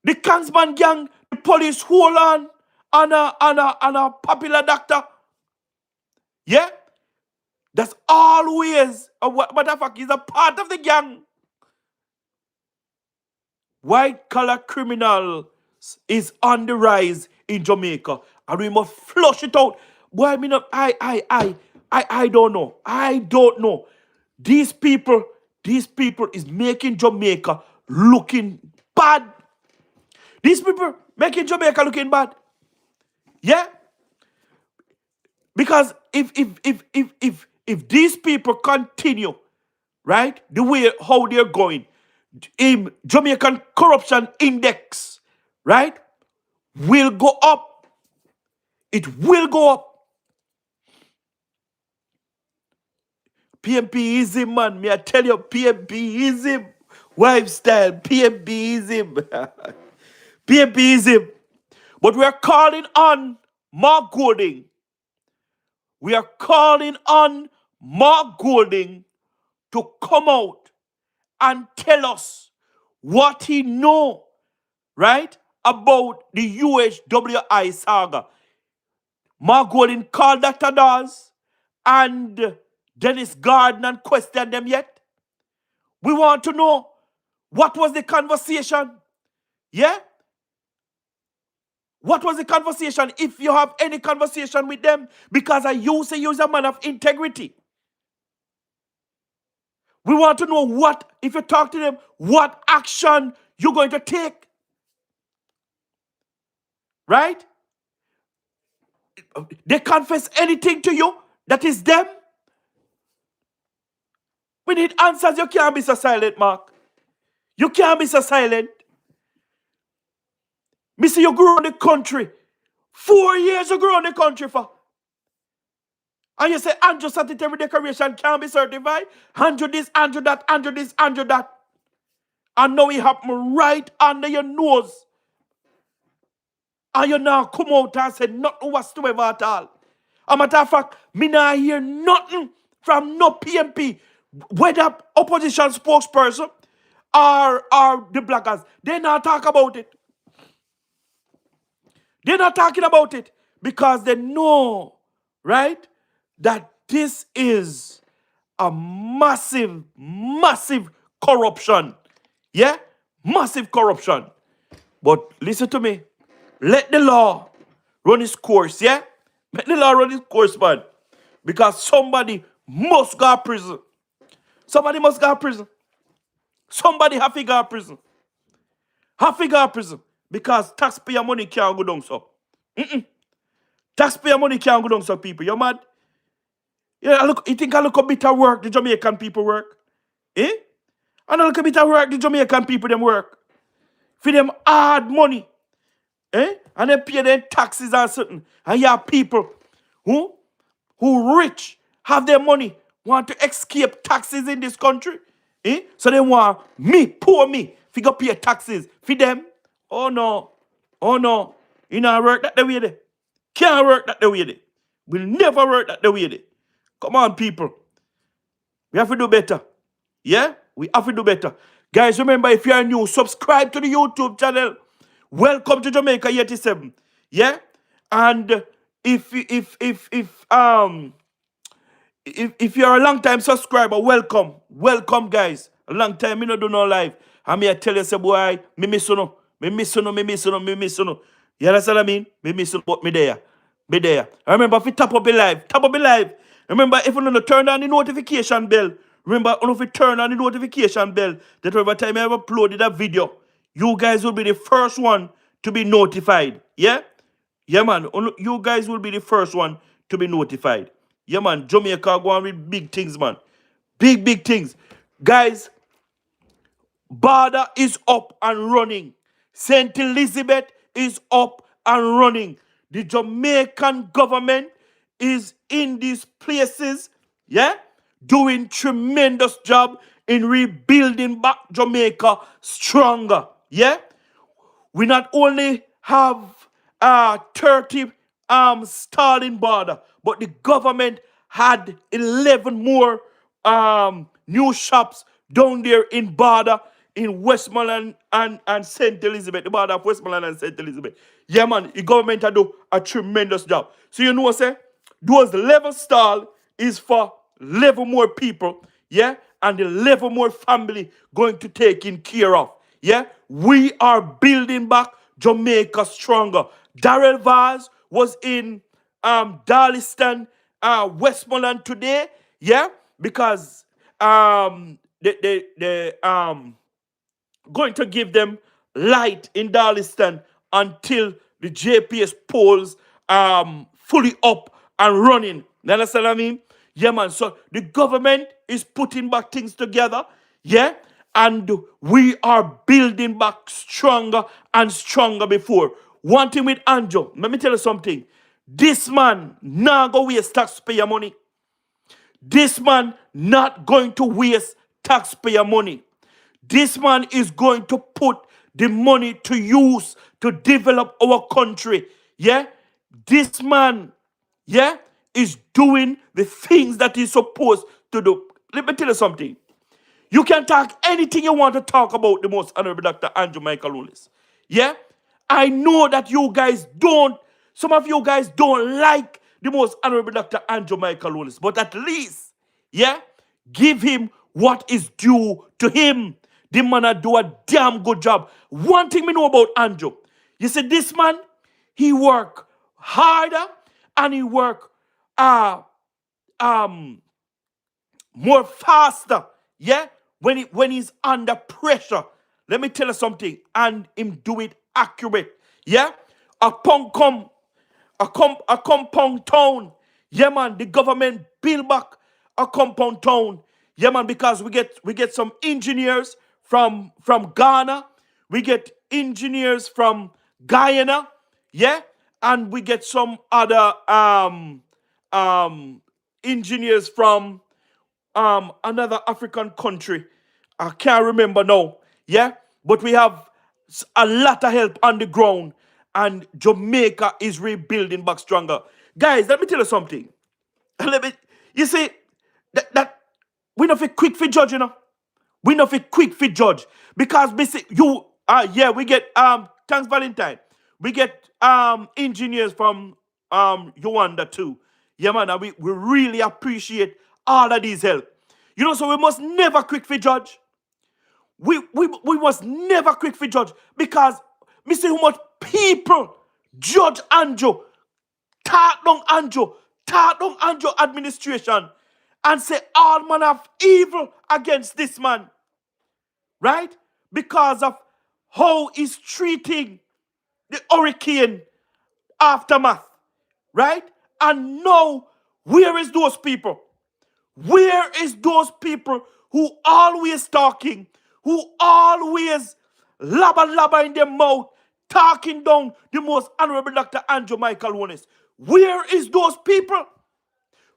The Klansman gang, the police hold on a popular doctor. Yeah? That's always a matter of fact, he's a part of the gang. White collar criminals is on the rise in Jamaica, and we must flush it out. Boy, I mean, I don't know. I don't know. These people is making Jamaica looking bad. These people making Jamaica looking bad. Yeah? Because if these people continue, right, the way how they're going, in Jamaican corruption index, right, will go up. It will go up. PMPism, man. Me I tell you, PMPism. Wife style, PMPism. PMPism. But we are calling on Mark Golding. We are calling on Mark Golding to come out and tell us what he know, right, about the UHWI saga. Mark Golding called Dr. Dawes and Dennis Garden and questioned them yet. We want to know what was the conversation. Yeah? What was the conversation? If you have any conversation with them, because I used to use a man of integrity. We want to know what, if you talk to them, what action you're going to take. Right? They confess anything to you that is them. We need answers. You can't be so silent, Mark. You can't be so silent. Me see you grew in the country. 4 years you grew in the country for. And you say Andrew Sanitary Decoration can't be certified. Andrew this, Andrew that, Andrew this, Andrew that. And now it happened right under your nose. And you now come out and say nothing whatsoever at all. As a matter of fact, me now hear nothing from no PMP, whether opposition spokesperson or the bloggers. They not talk about it. They're not talking about it because they know, right, that this is a massive, massive corruption. Yeah? Massive corruption. But listen to me. Let the law run its course, yeah? Make the law run its course, man. Because somebody must go to prison. Somebody must go to prison. Somebody have to go to prison. Have to go to prison. Because taxpayer money can't go down so. Taxpayer money can't go down so, people. You mad? Yeah, look, you think I look a bit of work the Jamaican people work? Eh? I look a bit of work the Jamaican people them work. For them hard money. Eh? And they pay their taxes and something. And you have people who rich, have their money, want to escape taxes in this country. Eh? So they want me, poor me, figure pay taxes for them. Oh no. Oh no. You know work that the way they. Can't work that the way they. Will never work that the way they. Come on, people. We have to do better. Yeah? We have to do better. Guys, remember, if you are new, subscribe to the YouTube channel. Welcome to Jamaica 87. Yeah? And if you're a long time subscriber, welcome. Welcome, guys. A long time, me no do no live. And me I tell you, say, boy, me miss you no. Me miss you no, me miss you no, me miss you no. You understand what I mean? Me miss you, but me there. Me there. I remember if you tap up the live, tap up the live. Remember, if you don't turn on the notification bell, remember, if you turn on the notification bell, that every time I have uploaded a video, you guys will be the first one to be notified. Yeah? Yeah, man. You guys will be the first one to be notified. Yeah, man. Jamaica going with big things, man. Big, big things. Guys, border is up and running. St. Elizabeth is up and running. The Jamaican government is in these places, yeah, doing tremendous job in rebuilding back Jamaica stronger, yeah. We not only have 30 Stalin border, but the government had 11 more new shops down there in border in Westmoreland and St. Elizabeth, the border of Westmoreland and St. Elizabeth. Yeah, man, the government do a tremendous job. So you know what I say? Those 11 stall is for 11 more people, yeah, and the 11 more family going to take in care of. Yeah, we are building back Jamaica stronger. Darrell Vaz was in Darliston, Westmoreland today. Yeah, because they going to give them light in Darliston until the JPS poles fully up and running. You understand what I mean? Yeah, man. So the government is putting back things together. Yeah. And we are building back stronger and stronger before. One thing with Anjo, let me tell you something. This man not go waste taxpayer money. This man not going to waste taxpayer money. This man is going to put the money to use to develop our country. Yeah? This man, yeah, is doing the things that he's supposed to do. Let me tell you something. You can talk anything you want to talk about the most honorable Dr. Andrew Michael Willis. Yeah? I know that you guys don't, some of you guys don't like the most honorable Dr. Andrew Michael Willis, but at least, yeah, give him what is due to him. The man do a damn good job. One thing we know about Andrew, you see this man, he work harder and he work more faster, yeah, when he's under pressure. Let me tell you something, and him do it accurate, yeah. A compound town, yeah, man. The government build back a compound town, yeah, man, because we get some engineers from Ghana, we get engineers from Guyana, yeah, and we get some other engineers from another African country. I can't remember now. Yeah? But we have a lot of help on the ground. And Jamaica is rebuilding back stronger. Guys, let me tell you something. You see, that we not fit quick for judge, you know. We not fit quick for judge. Because we get thanks Valentine. We get engineers from Uganda too. Yeah, man, and we really appreciate all of these help. You know, so we must never quick for judge. We must never quick for judge because me see how much people judge Andrew talk down Andrew administration, and say all manner of evil against this man, right? Because of how he's treating the hurricane aftermath, right? And now, where is those people? Where is those people who always talking, who always labba in their mouth, talking down the most honorable Dr. Andrew Michael Wallace? Where is those people?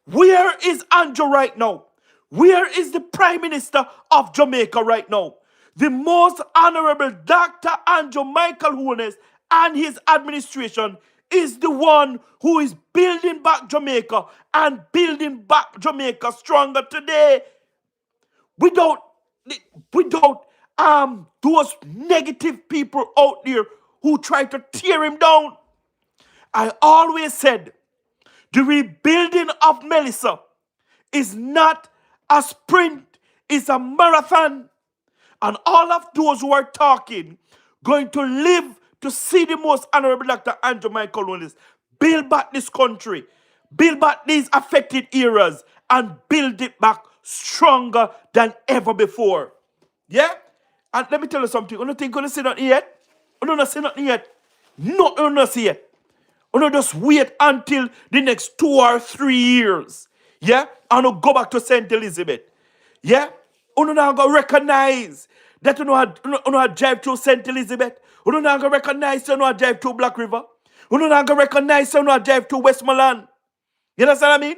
Where is Andrew right now? Where is the Prime Minister of Jamaica right now? The most honorable Dr. Andrew Michael Wallace and his administration is the one who is building back Jamaica and building back Jamaica stronger today without those negative people out there who try to tear him down. I always said the rebuilding of Melissa is not a sprint, it's a marathon. And all of those who are talking going to live to see the most honorable Dr. Andrew Michael Wallace build back this country, build back these affected areas, and build it back stronger than ever before. Yeah? And let me tell you something. You don't think you're going to say nothing yet? You don't say nothing yet? No, you don't say it. You don't just wait until the next 2 or 3 years. Yeah? And you go back to St. Elizabeth. Yeah? You don't going to recognize that you know how drive through St. Elizabeth. You don't going to recognize you know how drive through Black River. You don't going to recognize you know how drive through Westmoreland. You understand what I mean?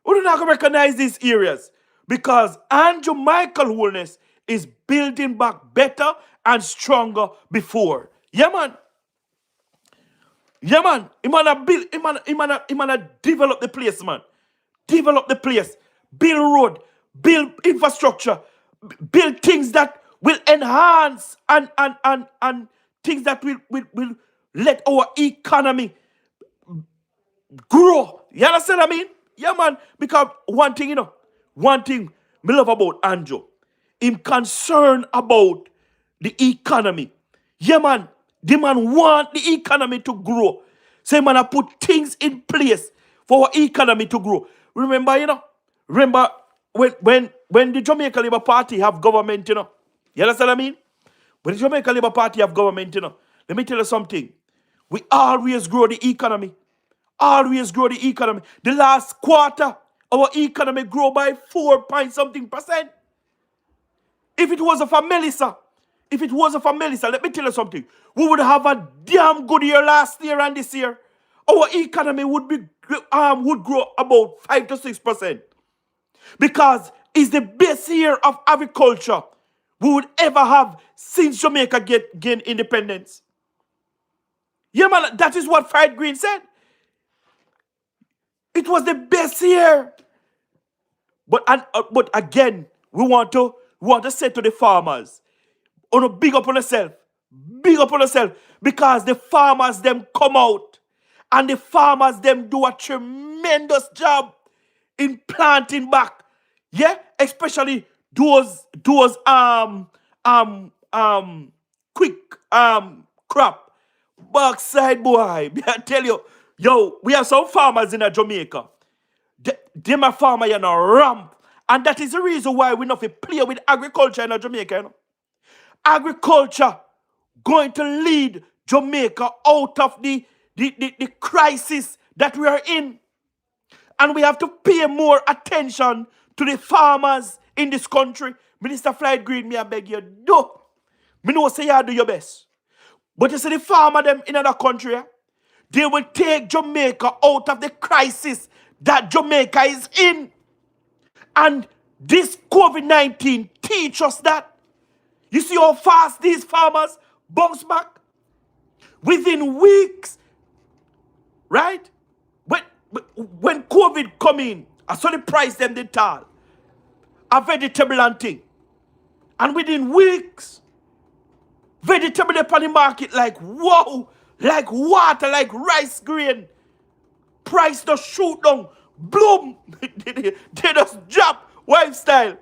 You don't going to recognize these areas. Because Andrew Michael Wallace is building back better and stronger before. Yeah, man. Yeah, man. He man develop the place, man. Develop the place. Build road. Build infrastructure. Build things that will enhance and things that will let our economy grow. You understand what I mean? Yeah, man. Because one thing me love about Andrew, him concerned about the economy. Yeah, man. The man want the economy to grow. So man, I put things in place for our economy to grow. Remember, when the Jamaica Labour Party have government, you understand what I mean? When the Jamaica Labour Party have government, let me tell you something. We always grow the economy. Always grow the economy. The last quarter, our economy grew by 4 point something percent. If it wasn't for Melissa, let me tell you something. We would have a damn good year last year and this year. Our economy would grow about 5 to 6%. Because it's the best year of agriculture we would ever have since Jamaica gained independence. Yeah, man, that is what Fried Green said. It was the best year. But again, we want to say to the farmers, big up on yourself. Big up on yourself. Because the farmers them come out and the farmers them do a tremendous job in planting back. Yeah? Especially those quick crop. Backside boy. I tell you, yo, we have some farmers in Jamaica. Them a farmer in a ramp. And that is the reason why we not play with agriculture in Jamaica, you know. Agriculture going to lead Jamaica out of the crisis that we are in. And we have to pay more attention to the farmers in this country. Minister Fried Green, me I beg you, do. Me know say you do your best. But you see the farmer them in another country, they will take Jamaica out of the crisis that Jamaica is in. And this COVID-19 teach us that. You see how fast these farmers bounce back? Within weeks, right? When COVID come in, I saw the price them they tall. A vegetable and thing. And within weeks, vegetable upon the market like wow, like water, like rice grain. Price just shoot down. Bloom. They just drop. Wife style.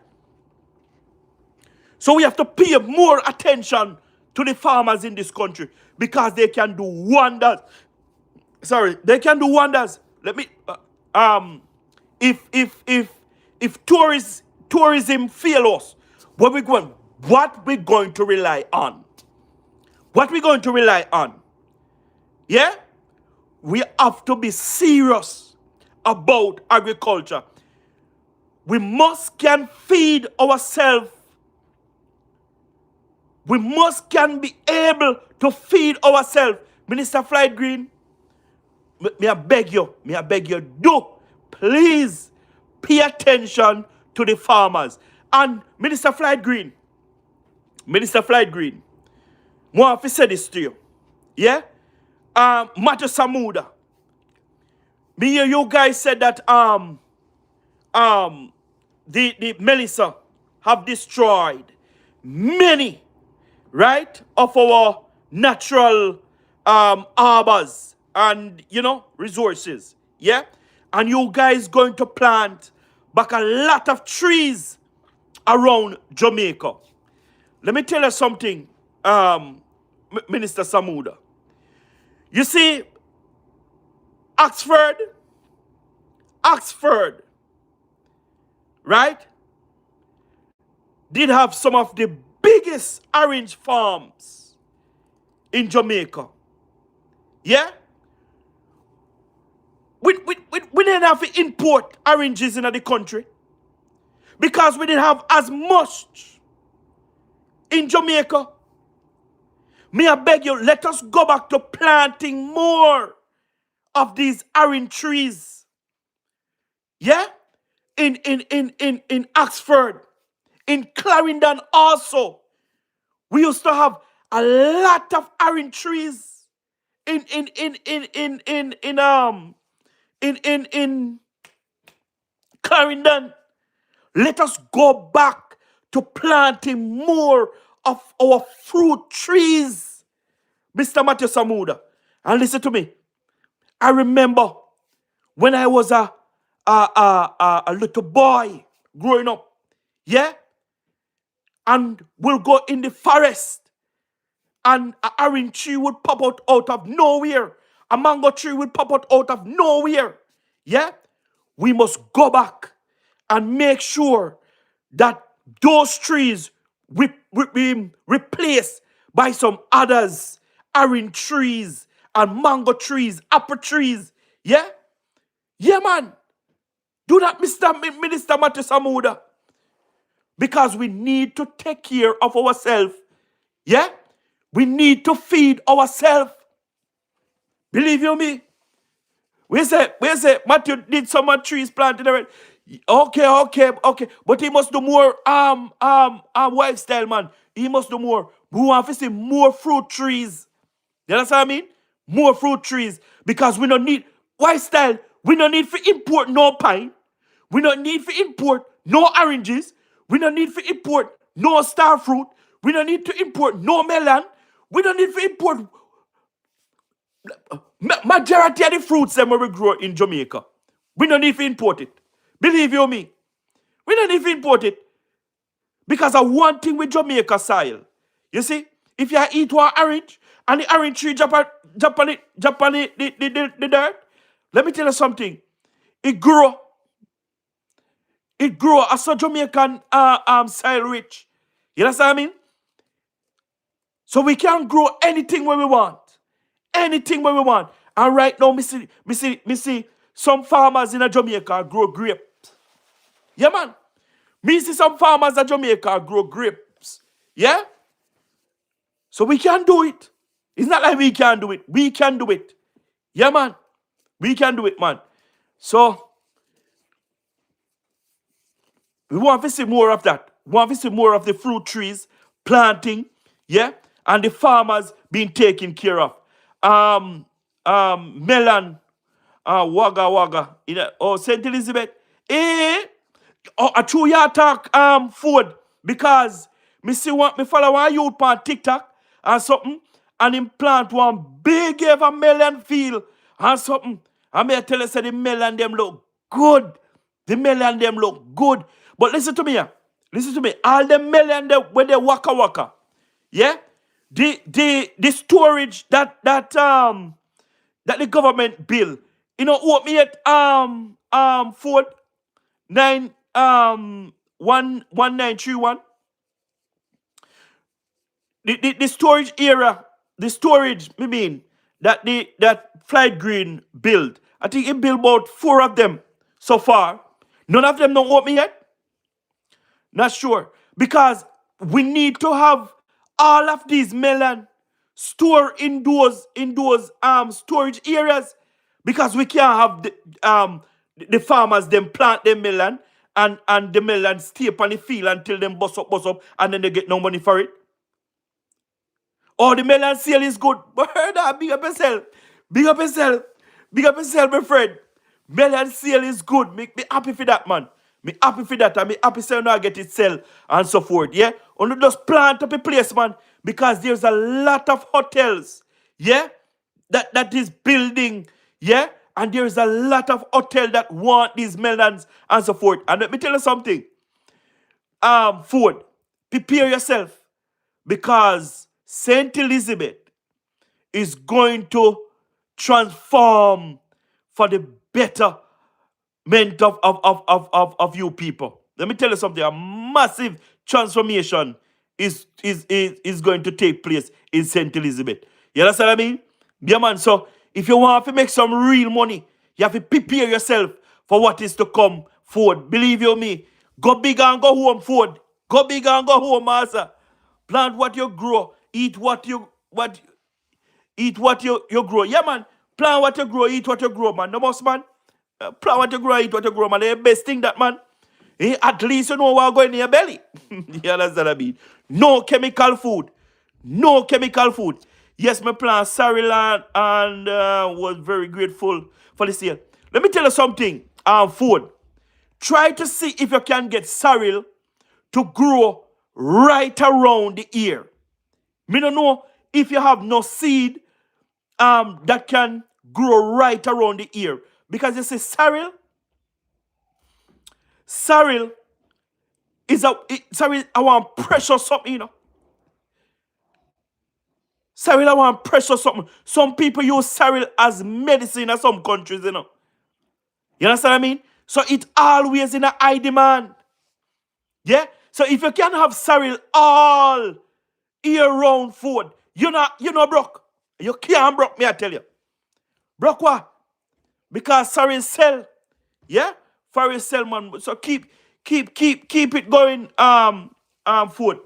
So we have to pay more attention to the farmers in this country because they can do wonders. Sorry, they can do wonders. Let me if tourism fail us, what we going to rely on? What we going to rely on? Yeah? We have to be serious about agriculture. We must can feed ourselves. We must can be able to feed ourselves. Minister Flight Green, me I beg you, do please pay attention to the farmers. And Minister Flight Green, I want to say this to you. Yeah? Matthew Samuda. Me hear you guys said that the Melissa have destroyed many, right, of our natural harbors and resources. Yeah? And you guys going to plant back a lot of trees around Jamaica. Let me tell you something, Minister Samuda. You see, Oxford, right, did have some of the biggest orange farms in Jamaica. Yeah? We didn't have to import oranges into the country because we didn't have as much in Jamaica. May I beg you, let us go back to planting more of these orange trees. Yeah? In Oxford, in Clarendon also. We used to have a lot of orange trees in Clarendon. Let us go back to planting more of our fruit trees, Mr. Matthew Samuda. And listen to me. I remember when I was a little boy growing up, yeah, and we'll go in the forest, and an orange tree would pop out of nowhere. A mango tree would pop out of nowhere. Yeah? We must go back and make sure that those trees be replaced by some others. Orange trees and mango trees, apple trees. Yeah? Yeah, man. Do that, Minister Matthew Samuda. Because we need to take care of ourselves. Yeah? We need to feed ourselves. Believe you me? We say, Matthew did some more trees planted already. Okay. But he must do more lifestyle, man. He must do more. We want to see more fruit trees. You understand what I mean? More fruit trees. Because we don't need lifestyle. We don't need to import no pine. We don't need to import no oranges. We don't need to import no star fruit. We don't need to import no melon. We don't need to import majority of the fruits that we grow in Jamaica. We don't need to import it. Believe you me. We don't need to import it. Because of one thing with Jamaica soil. You see, if you eat one orange and the orange tree jump on the dirt, let me tell you something. It grow as a Jamaican soil rich. You understand what I mean? So we can grow anything where we want. Anything where we want. And right now, me see some farmers in Jamaica grow grapes. Yeah, man. Me see some farmers in Jamaica grow grapes. Yeah? So we can do it. It's not like we can do it. We can do it. Yeah, man. We can do it, man. So, we want to see more of that. We want to see more of the fruit trees planting, yeah, and the farmers being taken care of. Melon, Wagga, St. Elizabeth. A true ya talk food because me follow one youth on TikTok and something and him plant one big ever melon field and something. I may tell you say the melon them look good. The melon them look good. But listen to me here. Listen to me. All the melon them when they waka. Yeah? The storage that that the government bill, what me at Ford 1931. The storage area, the storage, I mean, that Flight Green build. I think he built about 4 of them so far. None of them don't open yet. Not sure. Because we need to have all of these melon store in those storage areas. Because we can't have the farmers them plant them melon and the melon stay up on the field until them bust up, and then they get no money for it. Oh, the melon sale is good. But heard that, big up yourself. Big up yourself. Big up yourself, my friend. Melon sale is good. Me happy for that, man. Me happy for that. And me happy so now I get it sell and so forth. Yeah? Only just plant up a place, man. Because there's a lot of hotels. Yeah? That is building. Yeah? And there's a lot of hotel that want these melons and so forth. And let me tell you something. Ford, prepare yourself. Because St. Elizabeth is going to transform for the betterment of you people. Let me tell you something. A massive transformation is going to take place in St. Elizabeth. You understand what I mean? Yeah, man. So if you want to make some real money, you have to prepare yourself for what is to come, Ford. Believe you me. Go big and go home, Ford. Go big and go home, master. Plant what you grow. Eat what you grow. Yeah, man. Plant what you grow, eat what you grow, man. No most, man. Plant what you grow, eat what you grow, man. The best thing that, man. At least you know what going in your belly. You understand what I mean? No chemical food. No chemical food. Yes, my plant sorrel and was very grateful for the sale. Let me tell you something. Food. Try to see if you can get sorrel to grow right around the ear. Me don't know if you have no seed that can grow right around the ear. Because you see, sorrel is sorrel, I want precious something, Sorrel, I want precious something. Some people use sorrel as medicine in some countries, You understand what I mean? So it's always in a high demand. Yeah? So if you can have sorrel all year-round food, you're not broke. You can't broke me, I tell you. Broke what? Because sorrel sell. Yeah? Sorrel sell, man. So keep it going, food.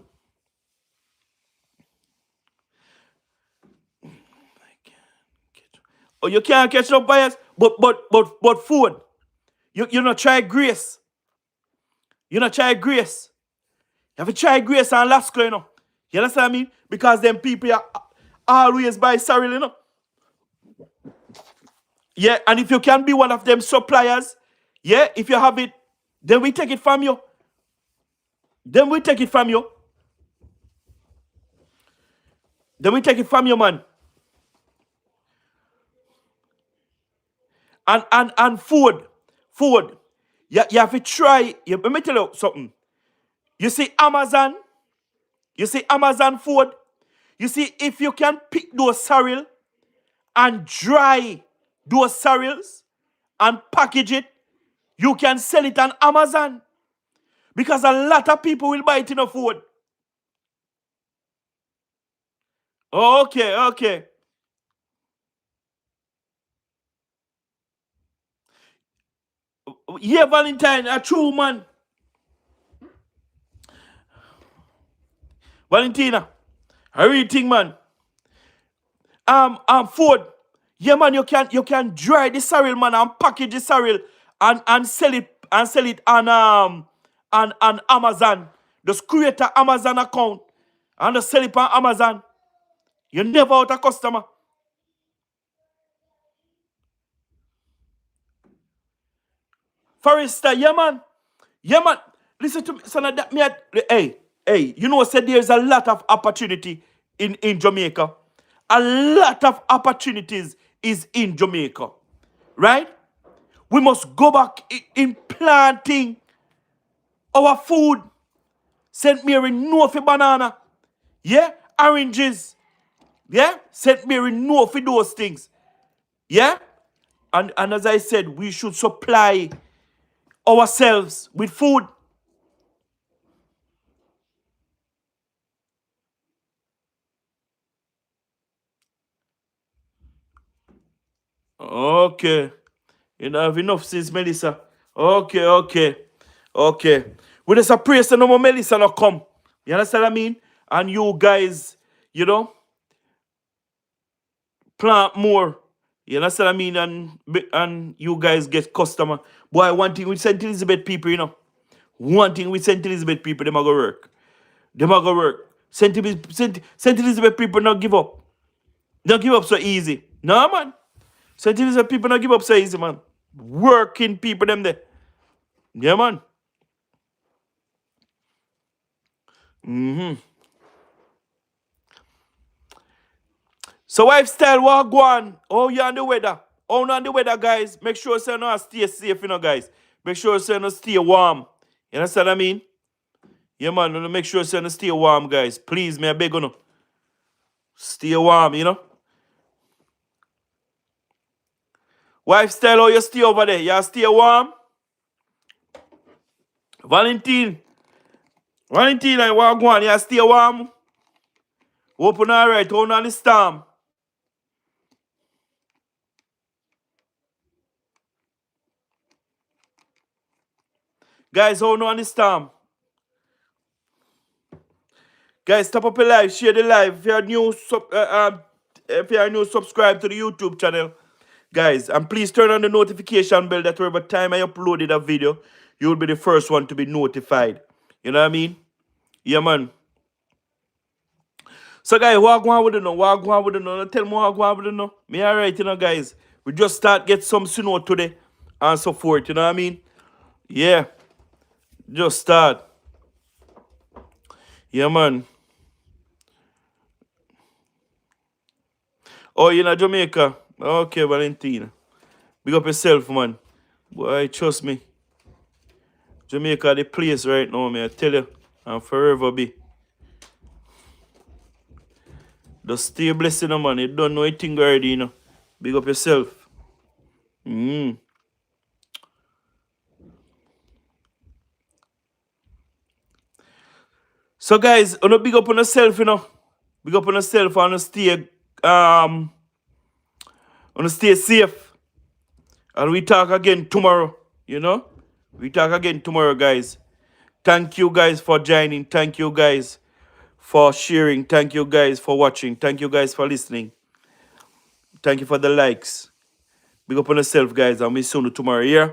Oh, you can't catch up bias, but food. You not try grace. You not try grace. You have to try grace and Lasco, You understand what I mean? Because them people are always buy sorrel, Yeah, and if you can be one of them suppliers, yeah, if you have it, then we take it from you. Then we take it from you. Then we take it from you, man. And food. You have to try. Let me tell you something. You see Amazon food. You see, if you can pick those sorrel and dry those sorrels and package it, you can sell it on Amazon. Because a lot of people will buy it in a food. Okay. Yeah, Valentine, a true man. Valentina, I really think, man. Food. Yeah, man, you can dry the sorrel, man, and package the sorrel and sell it on Amazon. Just create an Amazon account and just sell it on Amazon. You never out a customer. Forrester, yeah, man. Listen to me, son. Hey, said there's a lot of opportunity in Jamaica. A lot of opportunities is in Jamaica, right? We must go back in planting our food. St. Mary know for banana, yeah, oranges, yeah. St. Mary know for those things, Yeah? And as I said, we should supply ourselves with food. Okay. You don't have enough since Melissa. Okay, okay. Okay. We just a pray so no more Melissa not come. You understand what I mean? And you guys, you know, plant more. You understand what I mean? And you guys get customer. Boy, one thing with St. Elizabeth people, you know. One thing with St. Elizabeth people, them a go work. Them a go work. St. Elizabeth people not give up. Don't give up so easy. No, man. St. Elizabeth people not give up so easy, man. Working people, them there. Yeah, man. So, lifestyle, what go on? Oh, you on the weather. Oh, no, on the weather, guys. Make sure you no stay safe, you know, guys. Make sure you no stay warm. You understand what I mean? Yeah, man. Make sure you no stay warm, guys. Please, me, I beg you, no. Stay warm, you know. Lifestyle, how you stay over there? You stay warm? Valentine. Valentine, I want go on. You stay warm? Open all right. Hold on the storm. Guys, hold on the storm. Guys, tap up a live, share the live. If you are new, subscribe to the YouTube channel, guys. And please turn on the notification bell that wherever time I uploaded a video, you'll be the first one to be notified. You know what I mean? Yeah, man. So, guys, what go on with it now? What go on with it now? Tell me what go on with it now. Me alright, you know, guys. We just start get some snow today and so forth. You know what I mean? Yeah, just start. Yeah, man. Oh, you know Jamaica? Okay, Valentina. Big up yourself, man. Boy, trust me. Jamaica the place right now, man. I tell you. And forever be. Just stay blessed, you know, man. You don't know anything already, you know. Big up yourself. So, guys, on big up on yourself, you know. Big up on yourself and stay safe. And we talk again tomorrow, you know. We talk again tomorrow, guys. Thank you guys for joining. Thank you guys for sharing. Thank you guys for watching. Thank you guys for listening. Thank you for the likes. Big up on yourself, guys. I'll see you soon tomorrow, yeah?